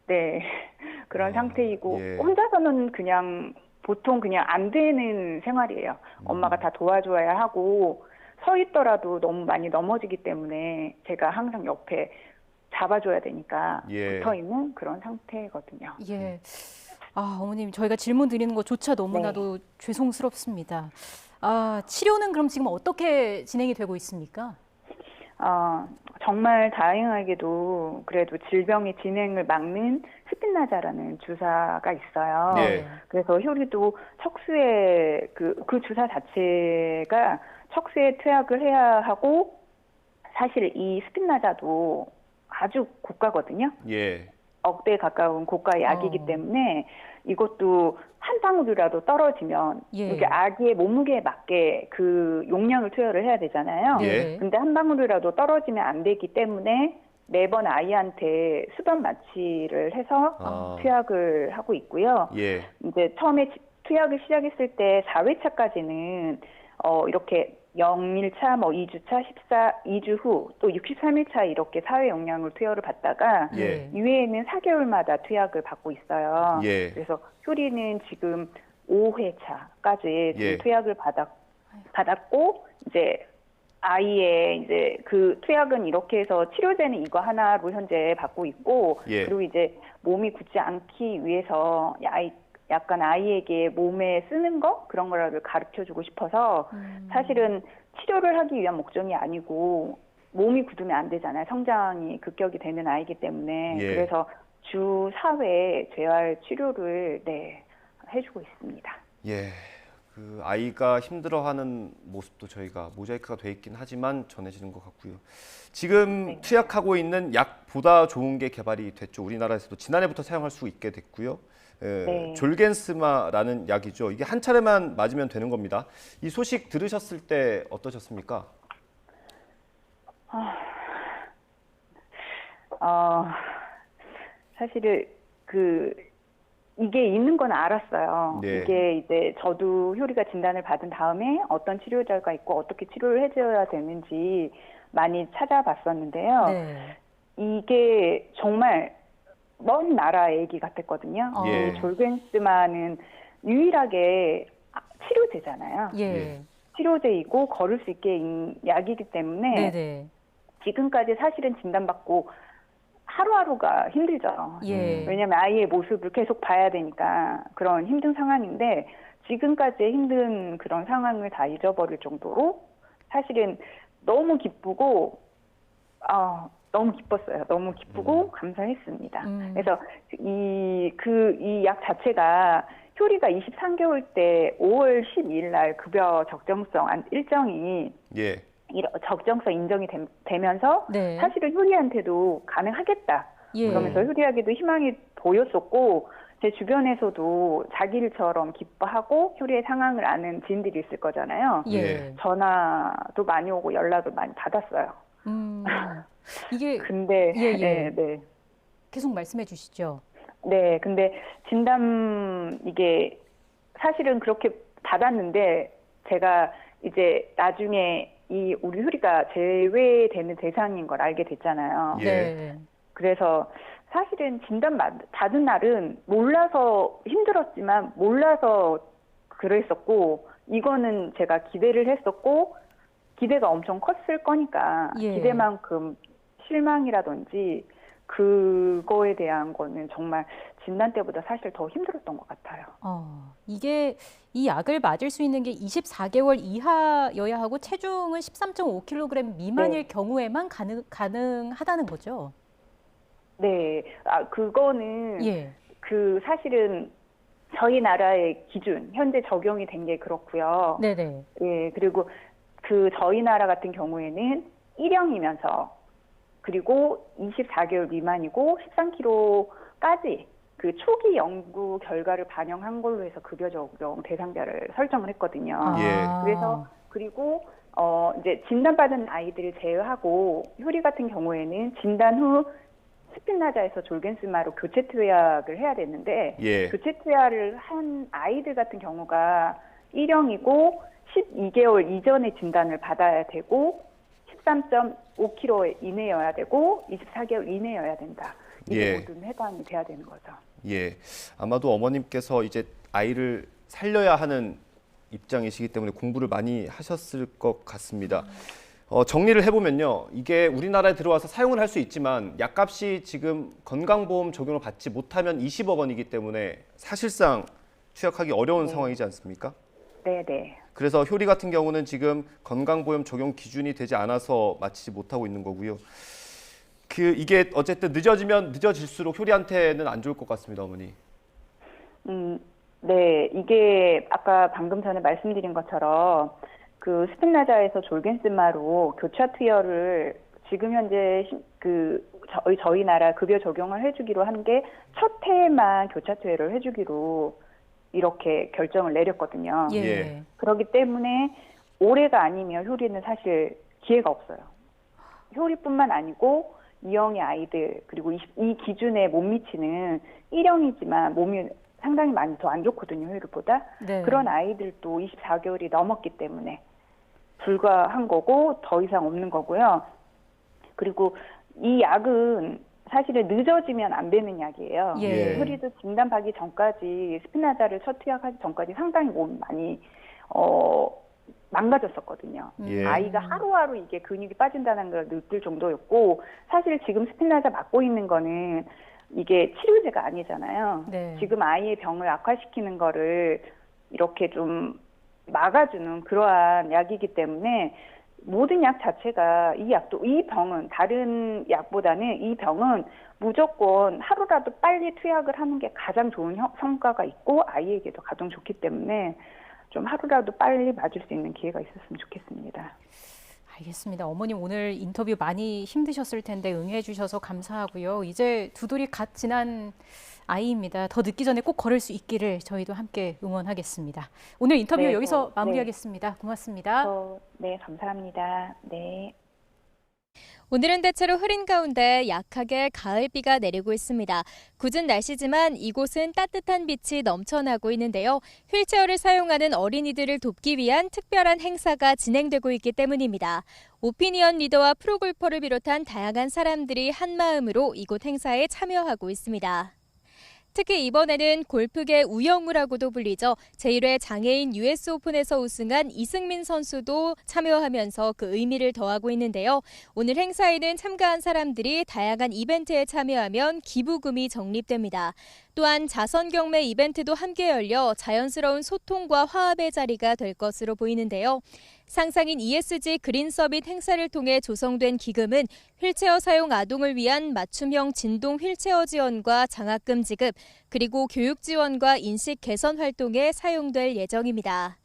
네, 그런 상태이고 예. 혼자서는 그냥 보통 그냥 안 되는 생활이에요. 엄마가 다 도와줘야 하고 서 있더라도 너무 많이 넘어지기 때문에 제가 항상 옆에 잡아줘야 되니까 예. 붙어 있는 그런 상태거든요. 예. 어머님, 저희가 질문 드리는 것조차 너무나도 죄송스럽습니다. 치료는 그럼 지금 어떻게 진행이 되고 있습니까? 정말 다행하게도 그래도 질병의 진행을 막는 스핀라자라는 주사가 있어요. 네. 그래서 효리도 척수에 그 주사 자체가 척수에 투약을 해야 하고 사실 이 스핀라자도 아주 고가거든요. 예. 억대에 가까운 고가 약이기 때문에 이것도 한 방울이라도 떨어지면 예. 이렇게 아기의 몸무게에 맞게 그 용량을 투여를 해야 되잖아요. 예. 근데 한 방울이라도 떨어지면 안 되기 때문에 매번 아이한테 수변 마취를 해서 투약을 하고 있고요. 예. 이제 처음에 투약을 시작했을 때 4회차까지는 이렇게 0일차, 2주차, 2주 후, 또 63일차 이렇게 4회 용량을 투여를 받다가 예. 이외에는 4개월마다 투약을 받고 있어요. 예. 그래서 효리는 지금 5회차까지 예. 투약을 받았고 이제 아이의 이제 그 투약은 이렇게 해서 치료제는 이거 하나로 현재 받고 있고 예. 그리고 이제 몸이 굳지 않기 위해서 약간 아이에게 몸에 쓰는 거 그런 거를 가르쳐주고 싶어서 사실은 치료를 하기 위한 목적이 아니고 몸이 굳으면 안 되잖아요. 성장이 급격히 되는 아이기 때문에 예. 그래서 주 4회 재활 치료를 해주고 있습니다. 예. 그 아이가 힘들어하는 모습도 저희가 모자이크가 돼 있긴 하지만 전해지는 것 같고요. 지금 투약하고 있는 약보다 좋은 게 개발이 됐죠. 우리나라에서도 지난해부터 사용할 수 있게 됐고요. 졸겐스마라는 약이죠. 이게 한 차례만 맞으면 되는 겁니다. 이 소식 들으셨을 때 어떠셨습니까? 사실은 이게 있는 건 알았어요. 네. 이게 이제 저도 효리가 진단을 받은 다음에 어떤 치료제가 있고 어떻게 치료를 해줘야 되는지 많이 찾아봤었는데요. 네. 이게 정말 먼 나라 얘기 같았거든요. 예. 이 졸겐스마는 유일하게 치료제잖아요. 예. 치료제이고 걸을 수 있게 약이기 때문에 네네. 지금까지 사실은 진단받고 하루하루가 힘들죠. 예. 왜냐하면 아이의 모습을 계속 봐야 되니까 그런 힘든 상황인데 지금까지의 힘든 그런 상황을 다 잊어버릴 정도로 사실은 너무 기쁘고 너무 기뻤어요. 너무 기쁘고 감사했습니다. 그래서 이 약 자체가 효리가 23개월 때 5월 12일 날 급여 적정성 일정이 예. 적정성 인정이 되면서 네. 사실은 효리한테도 가능하겠다. 예. 그러면서 효리에게도 희망이 보였었고 제 주변에서도 자기 일처럼 기뻐하고 효리의 상황을 아는 지인들이 있을 거잖아요. 예. 전화도 많이 오고 연락을 많이 받았어요. 이게 근데 예. 네. 계속 말씀해 주시죠. 네, 근데 진단 이게 사실은 그렇게 받았는데 제가 이제 나중에 우리 효리가 제외되는 대상인 걸 알게 됐잖아요. 네. 그래서 사실은 진단 받은 날은 몰라서 힘들었지만 몰라서 그랬었고 이거는 제가 기대를 했었고 기대가 엄청 컸을 거니까 예. 기대만큼 실망이라든지 그거에 대한 거는 정말 진단 때보다 사실 더 힘들었던 것 같아요. 이게 이 약을 맞을 수 있는 게 24개월 이하여야 하고 체중은 13.5kg 미만일 경우에만 가능하다는 거죠? 네, 그거는 예. 사실은 저희 나라의 기준 현재 적용이 된 게 그렇고요. 네네. 예, 그리고 저희 나라 같은 경우에는 일형이면서 그리고 24개월 미만이고 13kg까지 초기 연구 결과를 반영한 걸로 해서 급여 적용 대상자를 설정을 했거든요. 그래서 그리고 이제 진단받은 아이들을 제외하고 효리 같은 경우에는 진단 후 스핀라자에서 졸겐스마로 교체 투약을 해야 되는데 교체 투약을 한 아이들 같은 경우가 일형이고 12개월 이전에 진단을 받아야 되고 13.5kg 이내여야 되고 24개월 이내여야 된다. 이게 모두 해당이 돼야 되는 거죠. 예, 아마도 어머님께서 이제 아이를 살려야 하는 입장이시기 때문에 공부를 많이 하셨을 것 같습니다. 정리를 해보면요. 이게 우리나라에 들어와서 사용을 할 수 있지만 약값이 지금 건강보험 적용을 받지 못하면 20억 원이기 때문에 사실상 투약하기 어려운 상황이지 않습니까? 네네. 그래서 효리 같은 경우는 지금 건강보험 적용 기준이 되지 않아서 마치지 못하고 있는 거고요. 이게 어쨌든 늦어지면 늦어질수록 효리한테는 안 좋을 것 같습니다, 어머니. 네, 이게 아까 방금 전에 말씀드린 것처럼 스핀라자에서 졸겐스마로 교차 투여를 지금 현재 저희 나라 급여 적용을 해주기로 한 게 첫 해에만 교차 투여를 해주기로 이렇게 결정을 내렸거든요. 예. 그렇기 때문에 올해가 아니면 효리는 사실 기회가 없어요. 효리뿐만 아니고 2형의 아이들 그리고 이 기준에 못 미치는 1형이지만 몸이 상당히 많이 더 안 좋거든요. 효리보다. 네. 그런 아이들도 24개월이 넘었기 때문에 불과한 거고 더 이상 없는 거고요. 그리고 이 약은 사실은 늦어지면 안 되는 약이에요. 효리도 진단받기 전까지 스핀라자를 첫 투약하기 전까지 상당히 몸이 많이 망가졌었거든요. 아이가 하루하루 이게 근육이 빠진다는 걸 느낄 정도였고 사실 지금 스핀라자 맞고 있는 거는 이게 치료제가 아니잖아요. 지금 아이의 병을 악화시키는 거를 이렇게 좀 막아주는 그러한 약이기 때문에 모든 약 자체가 이 병은 다른 약보다는 이 병은 무조건 하루라도 빨리 투약을 하는 게 가장 좋은 성과가 있고 아이에게도 가장 좋기 때문에 좀 하루라도 빨리 맞을 수 있는 기회가 있었으면 좋겠습니다. 알겠습니다. 어머님 오늘 인터뷰 많이 힘드셨을 텐데 응해 주셔서 감사하고요. 이제 두 돌이 갓 지난 아이입니다. 더 늦기 전에 꼭 걸을 수 있기를 저희도 함께 응원하겠습니다. 오늘 인터뷰 여기서 마무리하겠습니다. 고맙습니다. 네, 감사합니다. 네. 오늘은 대체로 흐린 가운데 약하게 가을비가 내리고 있습니다. 궂은 날씨지만 이곳은 따뜻한 빛이 넘쳐나고 있는데요. 휠체어를 사용하는 어린이들을 돕기 위한 특별한 행사가 진행되고 있기 때문입니다. 오피니언 리더와 프로골퍼를 비롯한 다양한 사람들이 한마음으로 이곳 행사에 참여하고 있습니다. 특히 이번에는 골프계 우영우라고도 불리죠. 제1회 장애인 US 오픈에서 우승한 이승민 선수도 참여하면서 그 의미를 더하고 있는데요. 오늘 행사에는 참가한 사람들이 다양한 이벤트에 참여하면 기부금이 적립됩니다. 또한 자선 경매 이벤트도 함께 열려 자연스러운 소통과 화합의 자리가 될 것으로 보이는데요. 상상인 ESG 그린 서밋 행사를 통해 조성된 기금은 휠체어 사용 아동을 위한 맞춤형 진동 휠체어 지원과 장학금 지급, 그리고 교육 지원과 인식 개선 활동에 사용될 예정입니다.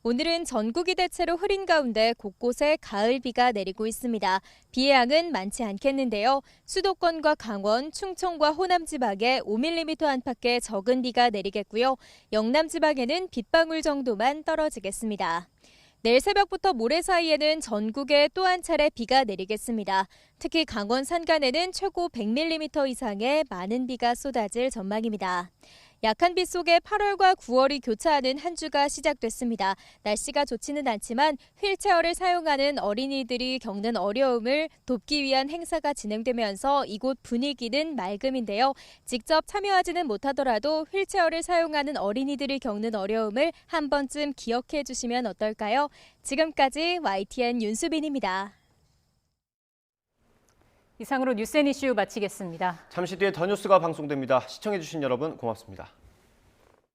오늘은 전국이 대체로 흐린 가운데 곳곳에 가을비가 내리고 있습니다. 비의 양은 많지 않겠는데요. 수도권과 강원, 충청과 호남 지방에 5mm 안팎의 적은 비가 내리겠고요. 영남 지방에는 빗방울 정도만 떨어지겠습니다. 내일 새벽부터 모레 사이에는 전국에 또 한 차례 비가 내리겠습니다. 특히 강원 산간에는 최고 100mm 이상의 많은 비가 쏟아질 전망입니다. 약한 비 속에 8월과 9월이 교차하는 한 주가 시작됐습니다. 날씨가 좋지는 않지만 휠체어를 사용하는 어린이들이 겪는 어려움을 돕기 위한 행사가 진행되면서 이곳 분위기는 맑음인데요. 직접 참여하지는 못하더라도 휠체어를 사용하는 어린이들이 겪는 어려움을 한 번쯤 기억해 주시면 어떨까요? 지금까지 YTN 윤수빈입니다. 이상으로 뉴스 앤 이슈 마치겠습니다. 잠시 뒤에 더 뉴스가 방송됩니다. 시청해주신 여러분 고맙습니다.